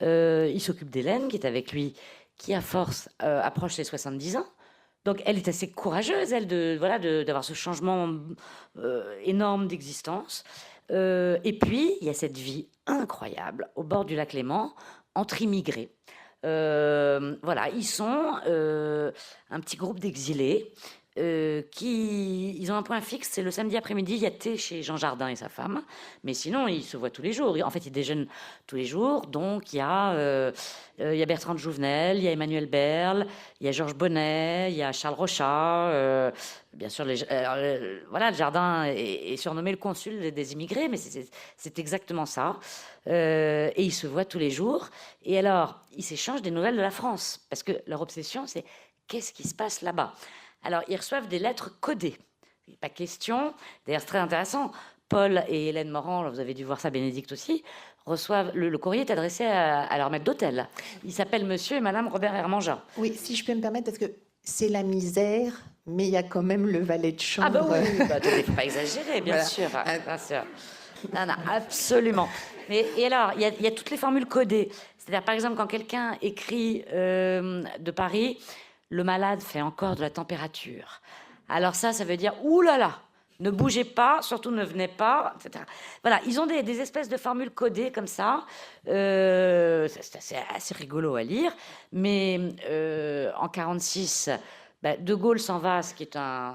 Il s'occupe d'Hélène, qui est avec lui, qui, à force, approche les 70 ans. Donc, elle est assez courageuse, elle, d'avoir ce changement énorme d'existence. Et puis, il y a cette vie incroyable au bord du lac Léman, entre immigrés. Voilà, ils sont un petit groupe d'exilés ils ont un point fixe, c'est le samedi après-midi, il y a thé chez Jean Jardin et sa femme, mais sinon ils se voient tous les jours. En fait, ils déjeunent tous les jours. Donc il y a Bertrand de Jouvenel, il y a Emmanuel Berle, il y a Georges Bonnet, il y a Charles Rochat. Bien sûr, voilà, le Jardin est surnommé le consul des immigrés, mais c'est exactement ça. Et ils se voient tous les jours. Et alors, ils s'échangent des nouvelles de la France, parce que leur obsession, c'est qu'est-ce qui se passe là-bas. Alors, ils reçoivent des lettres codées. Il n'est pas question. D'ailleurs, c'est très intéressant. Paul et Hélène Morand, vous avez dû voir ça, Bénédicte aussi, reçoivent. Le courrier est adressé à leur maître d'hôtel. Ils s'appellent Monsieur et Madame Robert Hermangeat. Oui, si je peux me permettre, parce que c'est la misère, mais il y a quand même le valet de chambre. Ah, bah oui, il ne faut pas exagérer, bien sûr. Bien sûr. Non, absolument. Et alors, il y a toutes les formules codées. C'est-à-dire, par exemple, quand quelqu'un écrit de Paris, le malade fait encore de la température. Alors ça veut dire, oulala, ne bougez pas, surtout ne venez pas, etc. Voilà, ils ont des espèces de formules codées comme ça. C'est assez rigolo à lire. Mais en 1946, De Gaulle s'en va, ce qui est une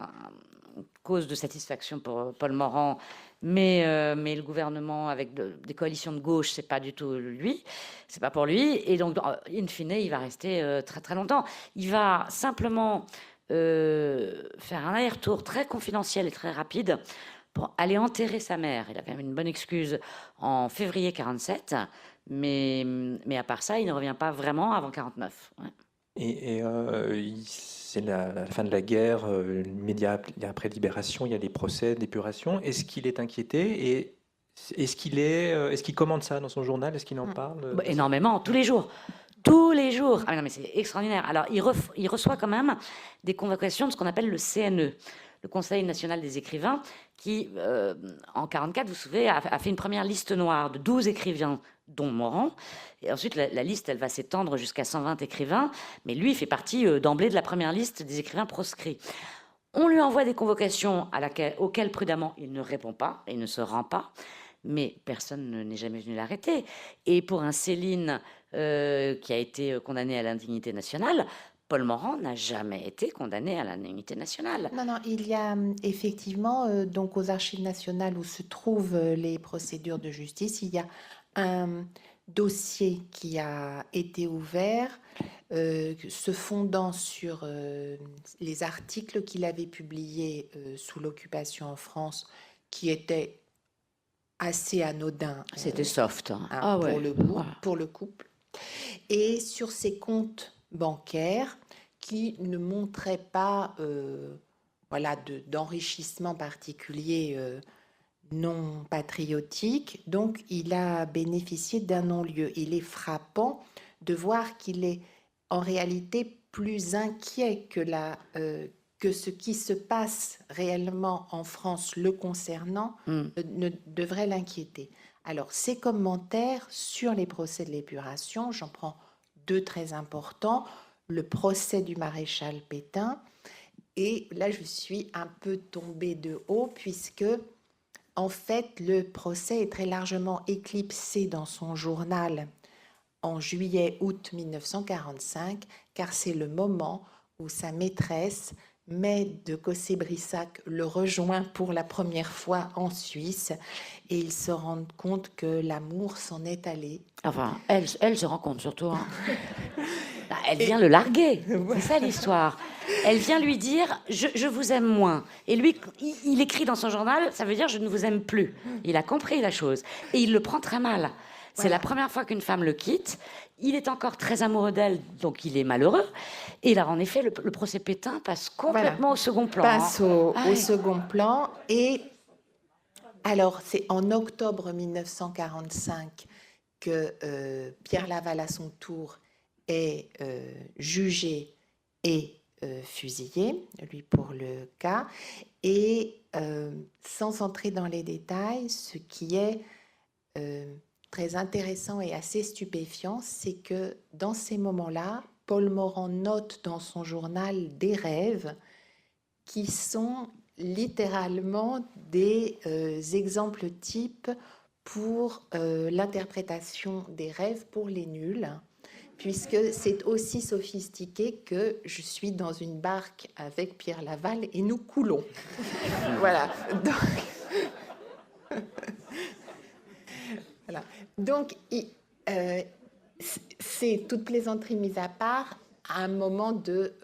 cause de satisfaction pour Paul Morand. Mais le gouvernement avec des coalitions de gauche, c'est pas du tout lui, c'est pas pour lui, et donc in fine, il va rester très très longtemps. Il va simplement faire un aller-retour très confidentiel et très rapide pour aller enterrer sa mère. Il a quand même une bonne excuse en février 47, mais à part ça, il ne revient pas vraiment avant 49. Ouais. C'est la fin de la guerre, l'immédiat après Libération, il y a des procès d'épuration. Est-ce qu'il est inquiété et est-ce qu'il commente ça dans son journal? Est-ce qu'il en parle? Énormément, tous les jours. Tous les jours. Ah non, mais c'est extraordinaire. Alors, il reçoit quand même des convocations de ce qu'on appelle le CNE, le Conseil national des écrivains, qui, en 1944, vous vous souvenez, a fait une première liste noire de 12 écrivains, dont Morand. Et ensuite, la liste, elle va s'étendre jusqu'à 120 écrivains. Mais lui, il fait partie d'emblée de la première liste des écrivains proscrits. On lui envoie des convocations auxquelles, prudemment, il ne répond pas, il ne se rend pas. Mais personne n'est jamais venu l'arrêter. Et pour un Céline qui a été condamné à l'indignité nationale, Paul Morand n'a jamais été condamné à l'indignité nationale. Non, il y a effectivement, donc aux Archives nationales où se trouvent les procédures de justice, il y a un dossier qui a été ouvert se fondant sur les articles qu'il avait publiés sous l'occupation en France, qui étaient assez anodins. C'était soft. Pour le couple. Et sur ses comptes bancaires qui ne montraient pas d'enrichissement particulier non patriotique. Donc, il a bénéficié d'un non-lieu. Il est frappant de voir qu'il est en réalité plus inquiet que ce qui se passe réellement en France le concernant ne devrait l'inquiéter. Alors, ces commentaires sur les procès de l'épuration, j'en prends deux très importants. Le procès du maréchal Pétain. Et là, je suis un peu tombée de haut puisque, en fait, le procès est très largement éclipsé dans son journal en juillet-août 1945, car c'est le moment où sa maîtresse, May de Cossé-Brissac, le rejoint pour la première fois en Suisse et ils se rendent compte que l'amour s'en est allé. Enfin, elle se rend compte surtout. Hein. Elle vient le larguer, c'est ça l'histoire. Elle vient lui dire « je vous aime moins ». Et lui, il écrit dans son journal, ça veut dire « je ne vous aime plus ». Il a compris la chose et il le prend très mal. C'est la première fois qu'une femme le quitte. Il est encore très amoureux d'elle, donc il est malheureux. Et là, en effet, le procès Pétain passe complètement au second plan. Passe au second plan. Et alors, c'est en octobre 1945 que Pierre Laval, à son tour, est jugé et fusillé, lui pour le cas. Et sans entrer dans les détails, ce qui est très intéressant et assez stupéfiant, c'est que dans ces moments-là, Paul Morand note dans son journal des rêves qui sont littéralement des exemples types pour l'interprétation des rêves pour les nuls, puisque c'est aussi sophistiqué que je suis dans une barque avec Pierre Laval et nous coulons. Voilà. Voilà. Donc c'est, toute plaisanterie mise à part, un moment de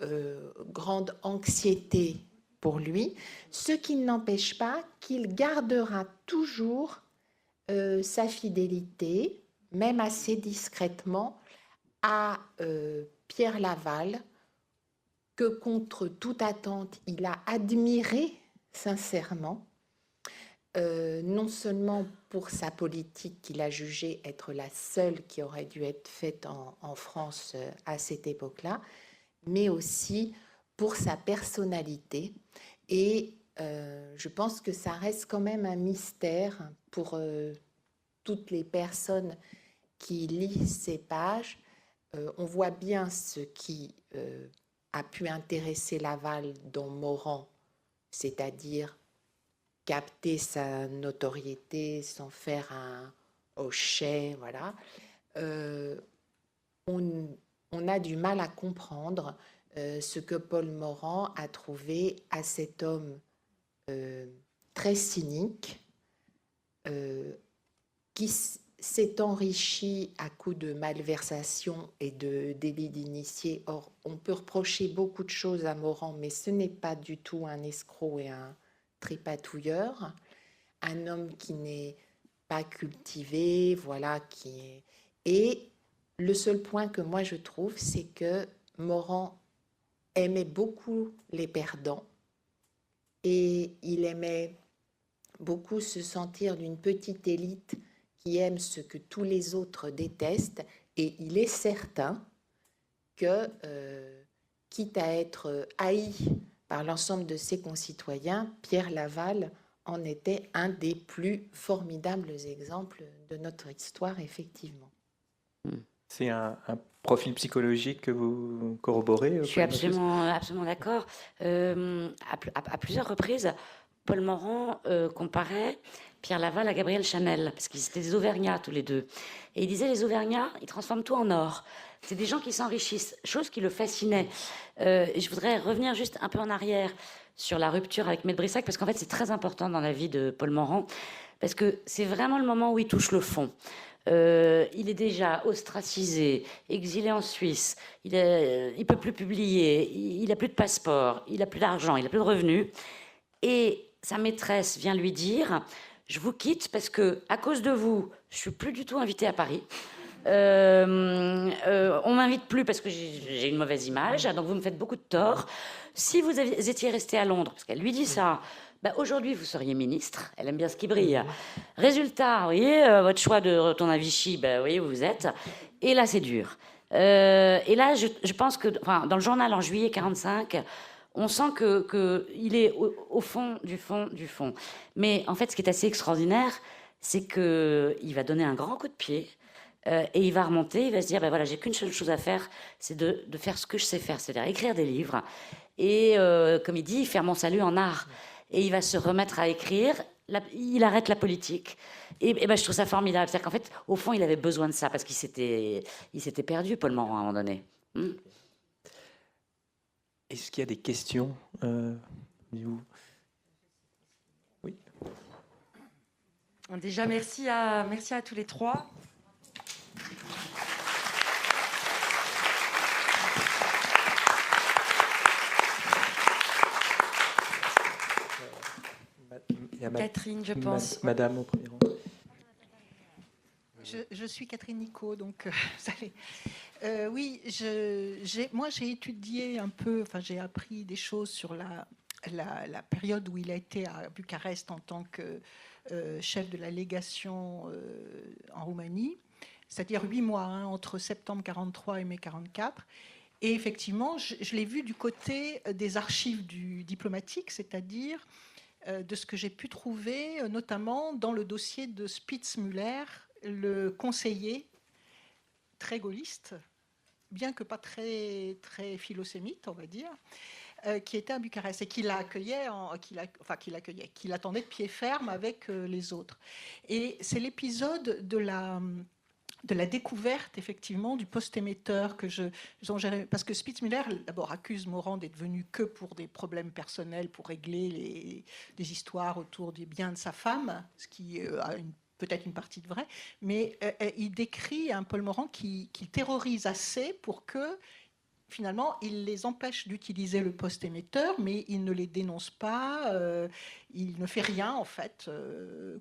grande anxiété pour lui, ce qui n'empêche pas qu'il gardera toujours sa fidélité, même assez discrètement, à Pierre Laval, que contre toute attente, il a admiré sincèrement, non seulement pour sa politique qu'il a jugée être la seule qui aurait dû être faite en France à cette époque-là, mais aussi pour sa personnalité. Et je pense que ça reste quand même un mystère pour toutes les personnes qui lisent ces pages. On voit bien ce qui a pu intéresser Laval dans Morand, c'est-à-dire capter sa notoriété sans faire un hochet, voilà. On a du mal à comprendre ce que Paul Morand a trouvé à cet homme très cynique, qui s'est enrichi à coups de malversation et de délits d'initié. Or, on peut reprocher beaucoup de choses à Morand, mais ce n'est pas du tout un escroc et un tripatouilleur, un homme qui n'est pas cultivé, voilà, qui est... Et le seul point que moi je trouve, c'est que Morand aimait beaucoup les perdants et il aimait beaucoup se sentir d'une petite élite qui aime ce que tous les autres détestent, et il est certain que, quitte à être haï par l'ensemble de ses concitoyens, Pierre Laval en était un des plus formidables exemples de notre histoire, effectivement. C'est un profil psychologique que vous corroborez? Je suis absolument d'accord. À plusieurs reprises, Paul Morand comparait Pierre Laval à Gabriel Chanel, parce qu'ils étaient des Auvergnats tous les deux. Et il disait, les Auvergnats, ils transforment tout en or. C'est des gens qui s'enrichissent, chose qui le fascinait. Et je voudrais revenir juste un peu en arrière sur la rupture avec Maître Brissac, parce qu'en fait, c'est très important dans la vie de Paul Morand, parce que c'est vraiment le moment où il touche le fond. Il est déjà ostracisé, exilé en Suisse, il ne peut plus publier, il n'a plus de passeport, il n'a plus d'argent, il n'a plus de revenus. Et sa maîtresse vient lui dire, je vous quitte parce que à cause de vous, je suis plus du tout invitée à Paris. On m'invite plus parce que j'ai une mauvaise image, donc vous me faites beaucoup de tort. Si vous étiez resté à Londres, parce qu'elle lui dit ça, bah aujourd'hui vous seriez ministre. Elle aime bien ce qui brille. Résultat, vous voyez, votre choix de retourner à Vichy, bah, vous voyez où vous êtes. Et là, c'est dur. Et là, je pense que, enfin, dans le journal en juillet 45, on sent qu'il est au fond du fond du fond. Mais en fait, ce qui est assez extraordinaire, c'est qu'il va donner un grand coup de pied et il va remonter, il va se dire, ben voilà, j'ai qu'une seule chose à faire, c'est de faire ce que je sais faire, c'est-à-dire écrire des livres. Et comme il dit, faire mon salut en art. Et il va se remettre à écrire, il arrête la politique. Et ben, je trouve ça formidable. C'est-à-dire qu'en fait, au fond, il avait besoin de ça, parce qu'il s'était perdu, Paul Morand, à un moment donné. Est-ce qu'il y a des questions Oui. Déjà, merci à tous les trois. Catherine, je pense. Madame, au premier rang. Je suis Catherine Nicot, donc vous savez. Oui, moi j'ai étudié un peu, enfin j'ai appris des choses sur la période où il a été à Bucarest en tant que chef de la légation en Roumanie, c'est-à-dire 8 mois, hein, entre septembre 43 et mai 44. Et effectivement, je l'ai vu du côté des archives diplomatiques, c'est-à-dire de ce que j'ai pu trouver, notamment dans le dossier de Spitzmüller, le conseiller très gaulliste bien que pas très, très philosémite, on va dire, qui était à Bucarest et qui l'accueillait, qui l'attendait de pied ferme avec les autres. Et c'est l'épisode de la découverte, effectivement, du post-émetteur parce que Spitzmüller, d'abord, accuse Morand d'être venu que pour des problèmes personnels, pour régler des histoires autour du bien de sa femme, ce qui a peut-être une partie de vrai, mais il décrit un Paul Morand qui terrorise assez pour que, finalement, il les empêche d'utiliser le post-émetteur, mais il ne les dénonce pas, il ne fait rien, en fait,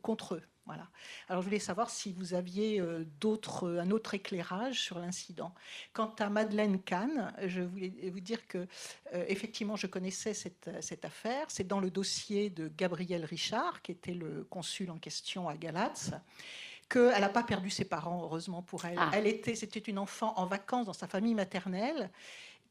contre eux. Voilà. Alors, je voulais savoir si vous aviez un autre éclairage sur l'incident. Quant à Madeleine Kahn, je voulais vous dire que, effectivement, je connaissais cette affaire. C'est dans le dossier de Gabriel Richard, qui était le consul en question à Galatz, qu'elle n'a pas perdu ses parents, heureusement pour elle. C'était une enfant en vacances dans sa famille maternelle,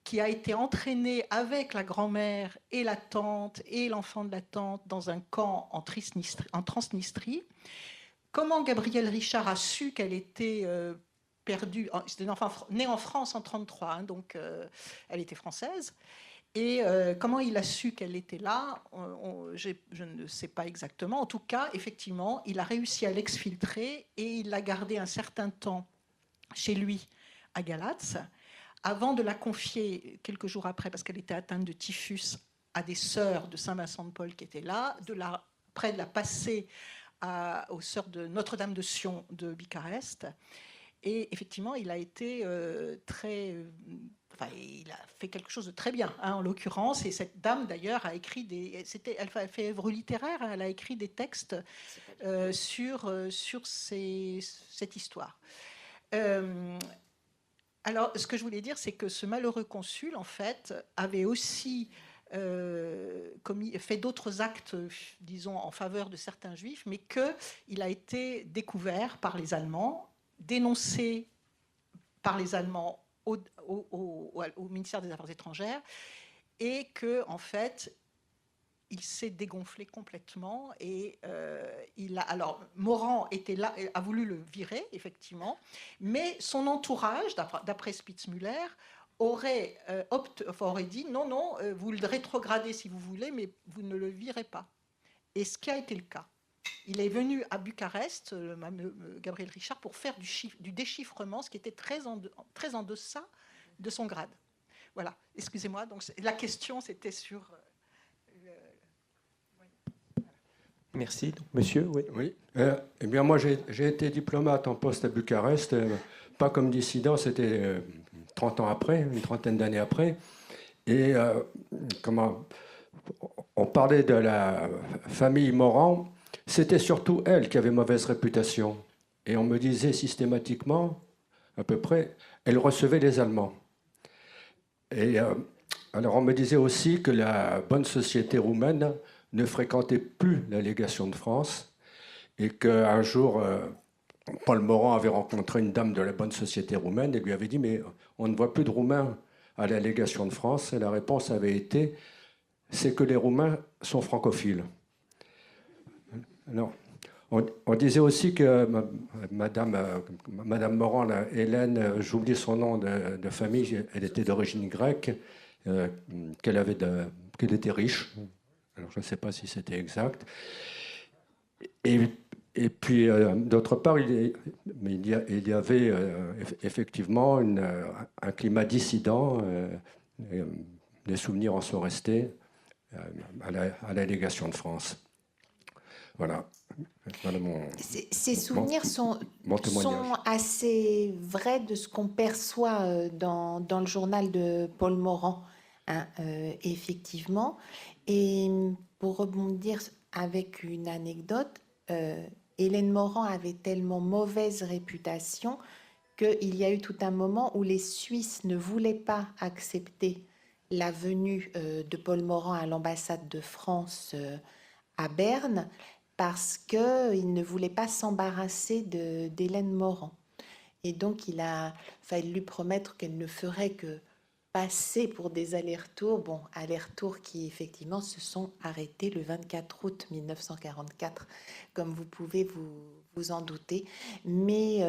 qui a été entraînée avec la grand-mère et la tante et l'enfant de la tante dans un camp en Transnistrie. Comment Gabrielle Richard a su qu'elle était perdue? C'était une enfant née en France en 1933, hein, donc elle était française. Et comment il a su qu'elle était là, je ne sais pas exactement. En tout cas, effectivement, il a réussi à l'exfiltrer et il l'a gardée un certain temps chez lui à Galatz, avant de la confier quelques jours après, parce qu'elle était atteinte de typhus, à des sœurs de Saint-Vincent-de-Paul qui étaient là, après de la passer aux sœurs de Notre-Dame de Sion de Bucarest. Et effectivement, il a été il a fait quelque chose de très bien, hein, en l'occurrence. Et cette dame, d'ailleurs, a écrit elle fait œuvre littéraire, hein, elle a écrit des textes sur cette histoire. Alors, ce que je voulais dire, c'est que ce malheureux consul, en fait, avait aussi fait d'autres actes, disons, en faveur de certains juifs, mais qu'il a été découvert par les Allemands, dénoncé par les Allemands au ministère des Affaires étrangères, et que, en fait, il s'est dégonflé complètement. Et alors, Morand était là, a voulu le virer, effectivement, mais son entourage, d'après Spitzmüller, aurait dit non, vous le rétrogradez si vous voulez, mais vous ne le virez pas. Et ce qui a été le cas. Il est venu à Bucarest, Gabriel Richard, pour faire du déchiffrement, ce qui était très en deçà de son grade. Voilà, excusez-moi. Donc, la question, c'était sur... Merci. Donc, monsieur, oui. Oui. Eh bien, moi, j'ai été diplomate en poste à Bucarest, pas comme dissident, c'était 30 ans après, une trentaine d'années après. Et on parlait de la famille Morand, c'était surtout elle qui avait mauvaise réputation. Et on me disait systématiquement, à peu près, elle recevait les Allemands. Et alors on me disait aussi que la bonne société roumaine ne fréquentait plus la légation de France et qu'un jour, Paul Morand avait rencontré une dame de la bonne société roumaine et lui avait dit « mais on ne voit plus de Roumains à la légation de France ». Et la réponse avait été « c'est que les Roumains sont francophiles ». Alors, on disait aussi que Madame Morand, Hélène, j'oublie son nom de famille, elle était d'origine grecque, qu'elle était riche. Alors, je ne sais pas si c'était exact. Et puis, d'autre part, il y avait effectivement un climat dissident. Les souvenirs en sont restés à la légation de France. Voilà. Ces souvenirs sont assez vrais de ce qu'on perçoit dans le journal de Paul Morand, hein, effectivement. Et pour rebondir avec une anecdote, Hélène Morand avait tellement mauvaise réputation qu'il y a eu tout un moment où les Suisses ne voulaient pas accepter la venue de Paul Morand à l'ambassade de France à Berne, parce qu'il ne voulait pas s'embarrasser d'Hélène Morand. Et donc, il a fallu lui promettre qu'elle ne ferait que passer pour des allers-retours. Bon, allers-retours qui, effectivement, se sont arrêtés le 24 août 1944, comme vous pouvez vous en douter. Mais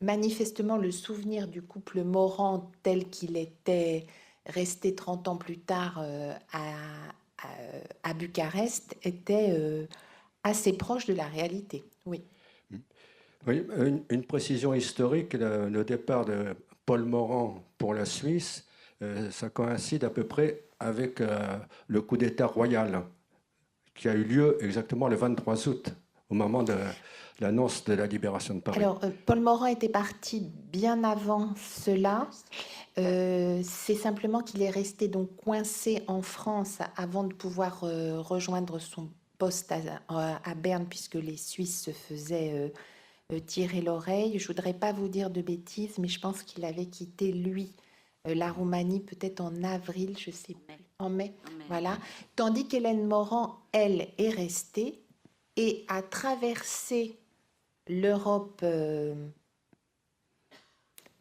manifestement le souvenir du couple Morand tel qu'il était resté 30 ans plus tard à Bucarest était assez proche de la réalité. Oui. Oui, une précision historique, le départ de Paul Morand pour la Suisse, ça coïncide à peu près avec le coup d'État royal qui a eu lieu exactement le 23 août, au moment de l'annonce de la libération de Paris. Alors, Paul Morand était parti bien avant cela. C'est simplement qu'il est resté donc coincé en France avant de pouvoir rejoindre son poste à Berne, puisque les Suisses se faisaient tirer l'oreille. Je voudrais pas vous dire de bêtises, mais je pense qu'il avait quitté, lui, la Roumanie peut-être en avril, je sais plus, en mai. Voilà. Tandis qu'Hélène Morand, elle, est restée et a traversé l'Europe,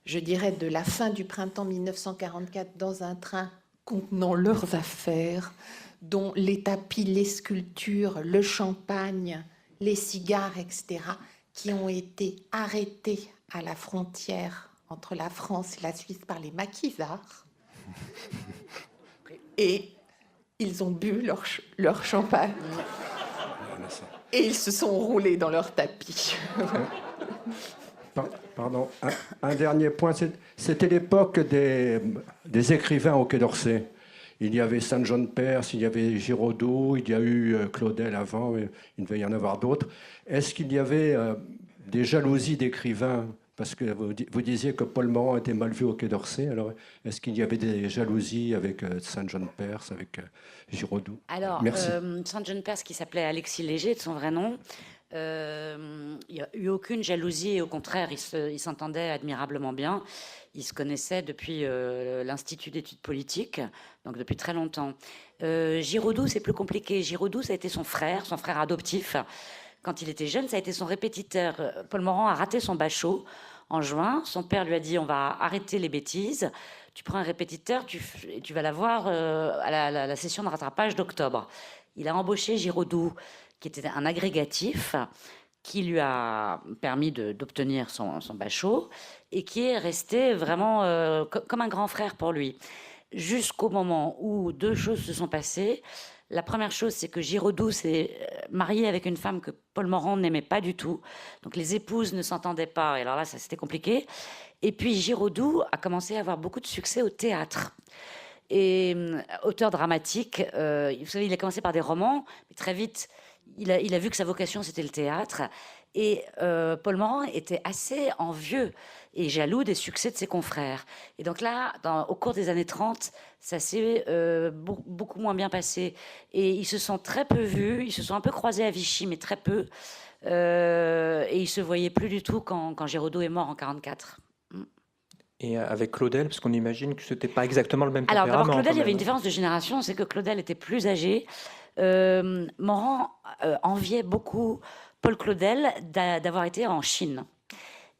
je dirais, de la fin du printemps 1944 dans un train contenant leurs affaires, dont les tapis, les sculptures, le champagne, les cigares, etc., qui ont été arrêtés à la frontière entre la France et la Suisse par les maquisards. Et ils ont bu leur champagne. Et ils se sont roulés dans leur tapis. Pardon, un dernier point. C'était l'époque des écrivains au Quai d'Orsay. Il y avait Saint-Jean-de-Perse, il y avait Giraudoux, il y a eu Claudel avant, mais il devait y en avoir d'autres. Est-ce qu'il y avait des jalousies d'écrivains? Parce que vous disiez que Paul Morand était mal vu au Quai d'Orsay. Alors, est-ce qu'il y avait des jalousies avec Saint-Jean-de-Perse, avec Giraudoux? Alors, Merci. Saint-Jean-de-Perse, qui s'appelait Alexis Léger, de son vrai nom, il n'y a eu aucune jalousie. Et au contraire, ils s'entendaient admirablement bien. Ils se connaissaient depuis l'Institut d'études politiques, donc depuis très longtemps. Giraudoux, c'est plus compliqué. Giraudoux, ça a été son frère adoptif. Quand il était jeune, ça a été son répétiteur. Paul Morand a raté son bachot en juin. Son père lui a dit « On va arrêter les bêtises. Tu prends un répétiteur, tu vas l'avoir à la session de rattrapage d'octobre. » Il a embauché Giraudoux, qui était un agrégatif, qui lui a permis d'obtenir son bachot et qui est resté vraiment comme un grand frère pour lui. Jusqu'au moment où deux choses se sont passées. La première chose, c'est que Giraudoux s'est marié avec une femme que Paul Morand n'aimait pas du tout. Donc les épouses ne s'entendaient pas, et alors là, ça c'était compliqué. Et puis Giraudoux a commencé à avoir beaucoup de succès au théâtre. Et auteur dramatique, vous savez, il a commencé par des romans, mais très vite, il a vu que sa vocation, c'était le théâtre. Et Paul Morand était assez envieux et jaloux des succès de ses confrères. Et donc là, au cours des années 30, ça s'est beaucoup moins bien passé. Et ils se sont très peu vus, ils se sont un peu croisés à Vichy, mais très peu. Et ils se voyaient plus du tout quand Giraudoux est mort en 1944. Et avec Claudel, parce qu'on imagine que ce n'était pas exactement le même tempérament. Alors d'abord, Claudel, il y avait une différence de génération, c'est que Claudel était plus âgé. Morand enviait beaucoup Paul Claudel d'avoir été en Chine.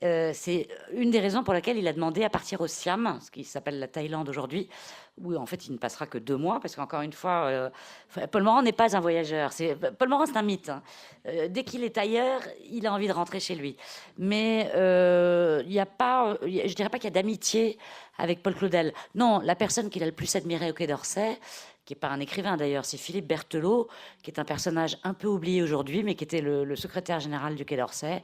C'est une des raisons pour laquelle il a demandé à partir au Siam, ce qui s'appelle la Thaïlande aujourd'hui, où en fait il ne passera que 2 mois, parce qu'encore une fois, Paul Morand n'est pas un voyageur. Paul Morand, c'est un mythe. Hein. Dès qu'il est ailleurs, il a envie de rentrer chez lui. Mais il n'y a pas, je dirais pas qu'il y a d'amitié avec Paul Claudel. Non, la personne qu'il a le plus admirée au Quai d'Orsay, qui n'est pas un écrivain d'ailleurs, c'est Philippe Berthelot, qui est un personnage un peu oublié aujourd'hui, mais qui était le secrétaire général du Quai d'Orsay,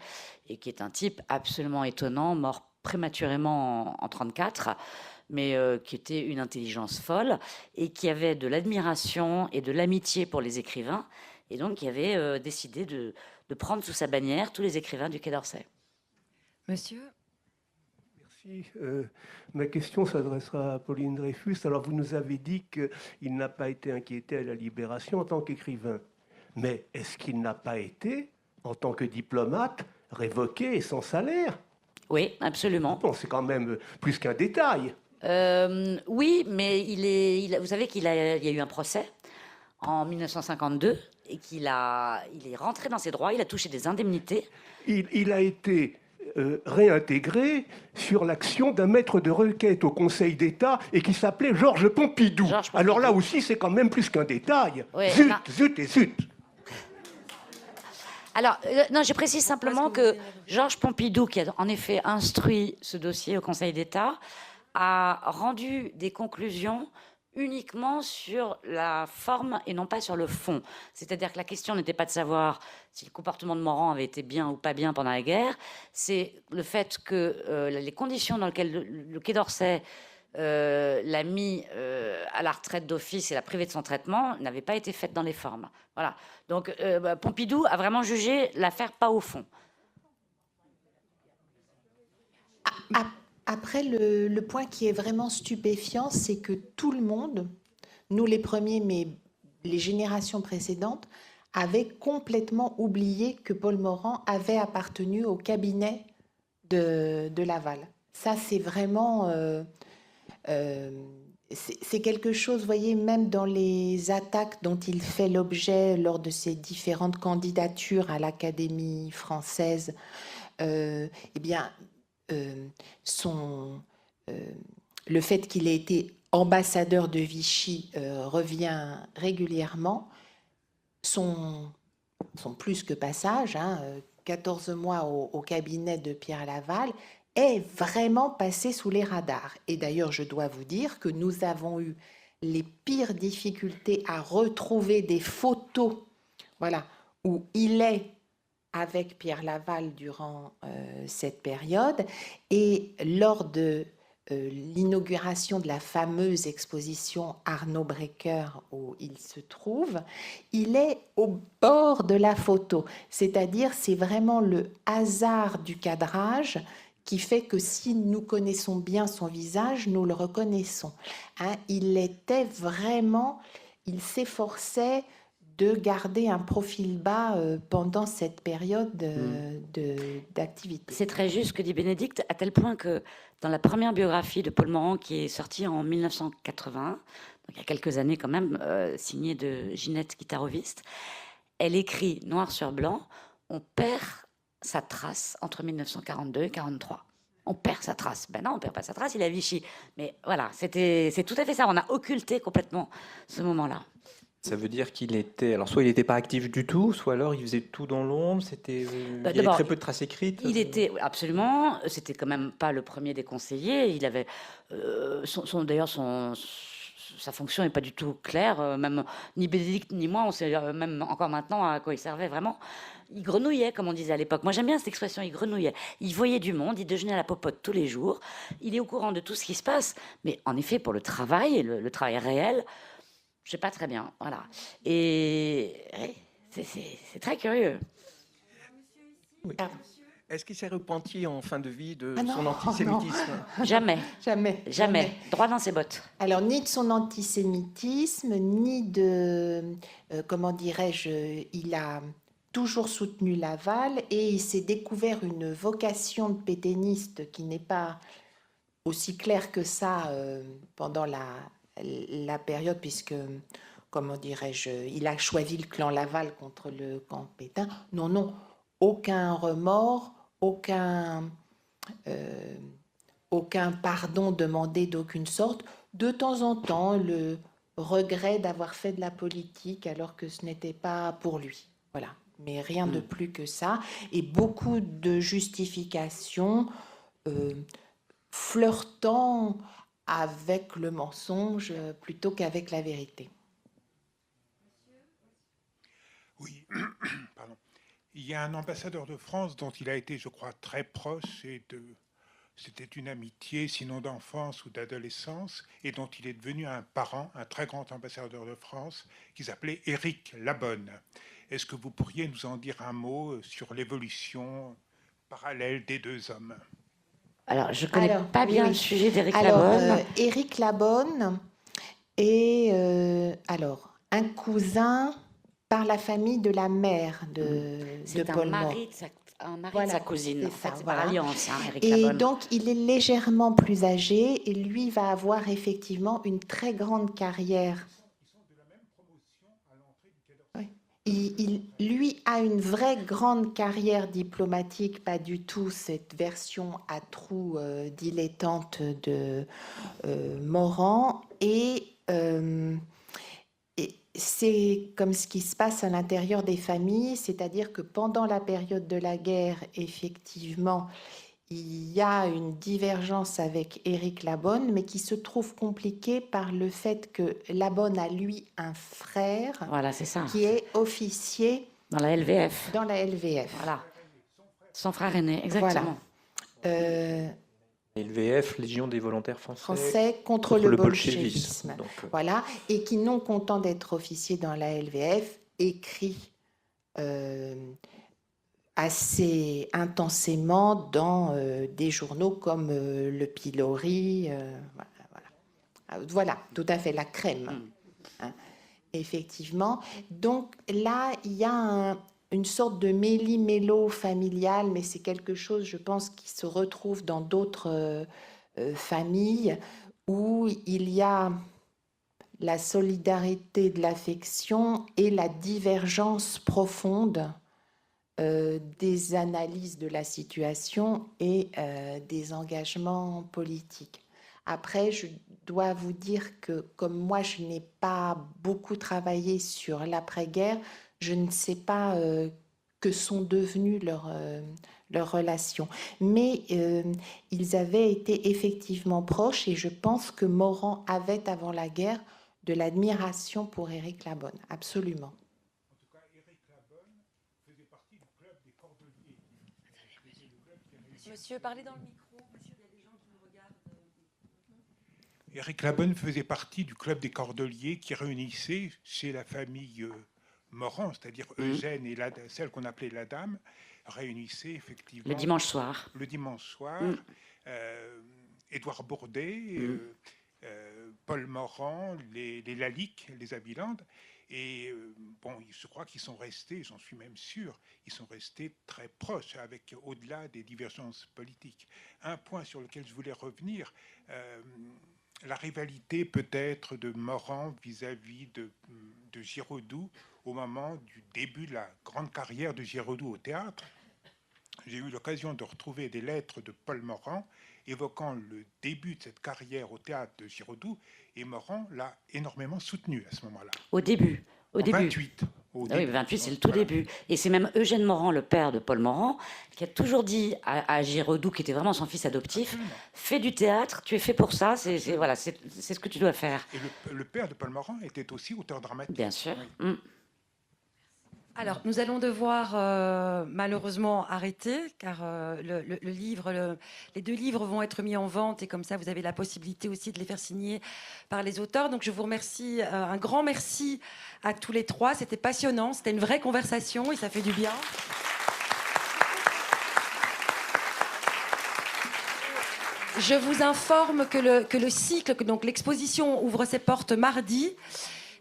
et qui est un type absolument étonnant, mort prématurément en 1934, mais qui était une intelligence folle, et qui avait de l'admiration et de l'amitié pour les écrivains, et donc qui avait décidé de prendre sous sa bannière tous les écrivains du Quai d'Orsay. Monsieur ? Merci. Ma question s'adressera à Pauline Dreyfus. Alors, vous nous avez dit qu'il n'a pas été inquiété à la Libération en tant qu'écrivain. Mais est-ce qu'il n'a pas été, en tant que diplomate, révoqué et sans salaire? Oui, absolument. Bon, c'est quand même plus qu'un détail. Oui, mais vous savez qu'il y a eu un procès en 1952 et qu'il est rentré dans ses droits, il a touché des indemnités. Il a été réintégré sur l'action d'un maître de requête au Conseil d'État et qui s'appelait Georges Pompidou. Alors là aussi, c'est quand même plus qu'un détail. Ouais, zut, zut et zut. Alors, non, je précise simplement que Georges Pompidou, qui a en effet instruit ce dossier au Conseil d'État, a rendu des conclusions uniquement sur la forme et non pas sur le fond. C'est-à-dire que la question n'était pas de savoir si le comportement de Morand avait été bien ou pas bien pendant la guerre, c'est le fait que les conditions dans lesquelles le Quai d'Orsay l'a mis à la retraite d'office et l'a privé de son traitement n'avaient pas été faites dans les formes. Voilà. Donc Pompidou a vraiment jugé l'affaire pas au fond. Après, le point qui est vraiment stupéfiant, c'est que tout le monde, nous les premiers, mais les générations précédentes, avaient complètement oublié que Paul Morand avait appartenu au cabinet de Laval. Ça, c'est vraiment... c'est quelque chose, vous voyez, même dans les attaques dont il fait l'objet lors de ses différentes candidatures à l'Académie française, eh bien... le fait qu'il ait été ambassadeur de Vichy revient régulièrement. Son plus que passage, 14 mois au cabinet de Pierre Laval, est vraiment passé sous les radars. Et d'ailleurs, je dois vous dire que nous avons eu les pires difficultés à retrouver des photos, voilà, où il est avec Pierre Laval durant cette période, et lors de l'inauguration de la fameuse exposition Arnaud Breker où il se trouve, il est au bord de la photo, c'est-à-dire c'est vraiment le hasard du cadrage qui fait que si nous connaissons bien son visage, nous le reconnaissons. Il était vraiment, il s'efforçait de garder un profil bas pendant cette période d'activité. C'est très juste ce que dit Bénédicte, à tel point que dans la première biographie de Paul Morand, qui est sortie en 1980, donc il y a quelques années quand même, signée de Ginette Guitaroviste, elle écrit noir sur blanc, on perd sa trace entre 1942 et 1943. On perd sa trace. Ben non, on perd pas sa trace, il est à Vichy. Mais voilà, c'est tout à fait ça, on a occulté complètement ce moment-là. Ça veut dire qu'il était, alors soit il n'était pas actif du tout, soit alors il faisait tout dans l'ombre, il y avait très peu de traces écrites. Il était, absolument, c'était quand même pas le premier des conseillers, il avait, d'ailleurs, sa fonction n'est pas du tout claire, même ni Bénédicte ni moi, on sait même encore maintenant à quoi il servait vraiment. Il grenouillait, comme on disait à l'époque. Moi, j'aime bien cette expression, il grenouillait. Il voyait du monde, il déjeunait à la popote tous les jours, il est au courant de tout ce qui se passe, mais en effet, pour le travail, le travail réel, je sais pas très bien, voilà. Et c'est très curieux. Oui. Est-ce qu'il s'est repenti en fin de vie de son antisémitisme? Jamais. Jamais. Droit dans ses bottes. Alors, ni de son antisémitisme, ni de... comment dirais-je, il a toujours soutenu Laval et il s'est découvert une vocation de pétainiste qui n'est pas aussi claire que ça pendant la période, puisque, comment dirais-je, il a choisi le clan Laval contre le camp Pétain. Non, aucun remords, aucun pardon demandé d'aucune sorte. De temps en temps, le regret d'avoir fait de la politique alors que ce n'était pas pour lui. Voilà, mais rien de plus que ça. Et beaucoup de justifications flirtant avec le mensonge plutôt qu'avec la vérité. Oui, pardon. Il y a un ambassadeur de France dont il a été, je crois, très proche, et c'était une amitié, sinon d'enfance ou d'adolescence, et dont il est devenu un parent, un très grand ambassadeur de France, qui s'appelait Éric Labonne. Est-ce que vous pourriez nous en dire un mot sur l'évolution parallèle des deux hommes? Alors, je ne connais pas bien le sujet d'Éric Labonne. Éric Labonne est un cousin par la famille de la mère de Paul Morand. C'est un mari de sa cousine. En fait, c'est par alliance, Éric Et Labonne. donc, il est légèrement plus âgé et lui va avoir effectivement une très grande carrière. Lui a une vraie grande carrière diplomatique, pas du tout cette version à trous dilettante de Morand. Et et c'est comme ce qui se passe à l'intérieur des familles, c'est-à-dire que pendant la période de la guerre, effectivement, il y a une divergence avec Éric Labonne, mais qui se trouve compliquée par le fait que Labonne a, lui, un frère Voilà, c'est ça. qui est officier Dans la LVF. dans la LVF. Voilà. Son frère aîné, exactement. Voilà. LVF, Légion des volontaires Français contre le bolchevisme. Donc, voilà. Et qui, non content d'être officier dans la LVF, écrit assez intensément dans des journaux comme Le Pilori. Voilà, tout à fait, la crème. Hein, effectivement. Donc là, il y a une sorte de méli-mélo familial, mais c'est quelque chose, je pense, qui se retrouve dans d'autres familles où il y a la solidarité de l'affection et la divergence profonde des analyses de la situation et des engagements politiques. Après, je dois vous dire que comme moi, je n'ai pas beaucoup travaillé sur l'après-guerre, je ne sais pas que sont devenues leurs relations. Mais ils avaient été effectivement proches et je pense que Morand avait, avant la guerre, de l'admiration pour Éric Labonne, absolument. En tout cas, Éric Labonne faisait partie du club des Cordeliers. Monsieur, parlez dans le micro, monsieur, il y a des gens qui nous regardent. Éric Labonne faisait partie du club des Cordeliers qui réunissait chez la famille Morand, c'est-à-dire Eugène et celle qu'on appelait la dame, réunissaient effectivement... Le dimanche soir. Le dimanche soir. Édouard Bourdet, Paul Morand, les Lalique, les Abiland. Et bon, je crois qu'ils sont restés, j'en suis même sûr, ils sont restés très proches, avec au-delà des divergences politiques. Un point sur lequel je voulais revenir, la rivalité peut-être de Morand vis-à-vis de Giraudoux au moment du début de la grande carrière de Giraudoux au théâtre. J'ai eu l'occasion de retrouver des lettres de Paul Morand évoquant le début de cette carrière au théâtre de Giraudoux, et Morand l'a énormément soutenu à ce moment-là. Au début. En 28. Oui, 28, c'est le tout début. Et c'est même Eugène Morand, le père de Paul Morand, qui a toujours dit à Giraudoux, qui était vraiment son fils adoptif, fais du théâtre, tu es fait pour ça, c'est ce que tu dois faire. Et le père de Paul Morand était aussi auteur dramatique. Bien sûr. Oui. Alors, nous allons devoir malheureusement arrêter, car les deux livres vont être mis en vente, et comme ça, vous avez la possibilité aussi de les faire signer par les auteurs. Donc, je vous remercie, un grand merci à tous les trois. C'était passionnant, c'était une vraie conversation, et ça fait du bien. Je vous informe que le cycle, donc l'exposition ouvre ses portes mardi.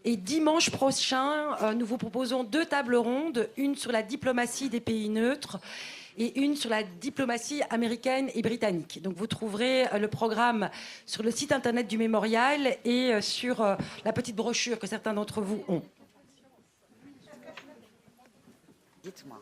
Et dimanche prochain, nous vous proposons 2 tables rondes, une sur la diplomatie des pays neutres et une sur la diplomatie américaine et britannique. Donc vous trouverez le programme sur le site internet du mémorial et sur la petite brochure que certains d'entre vous ont. Dites-moi.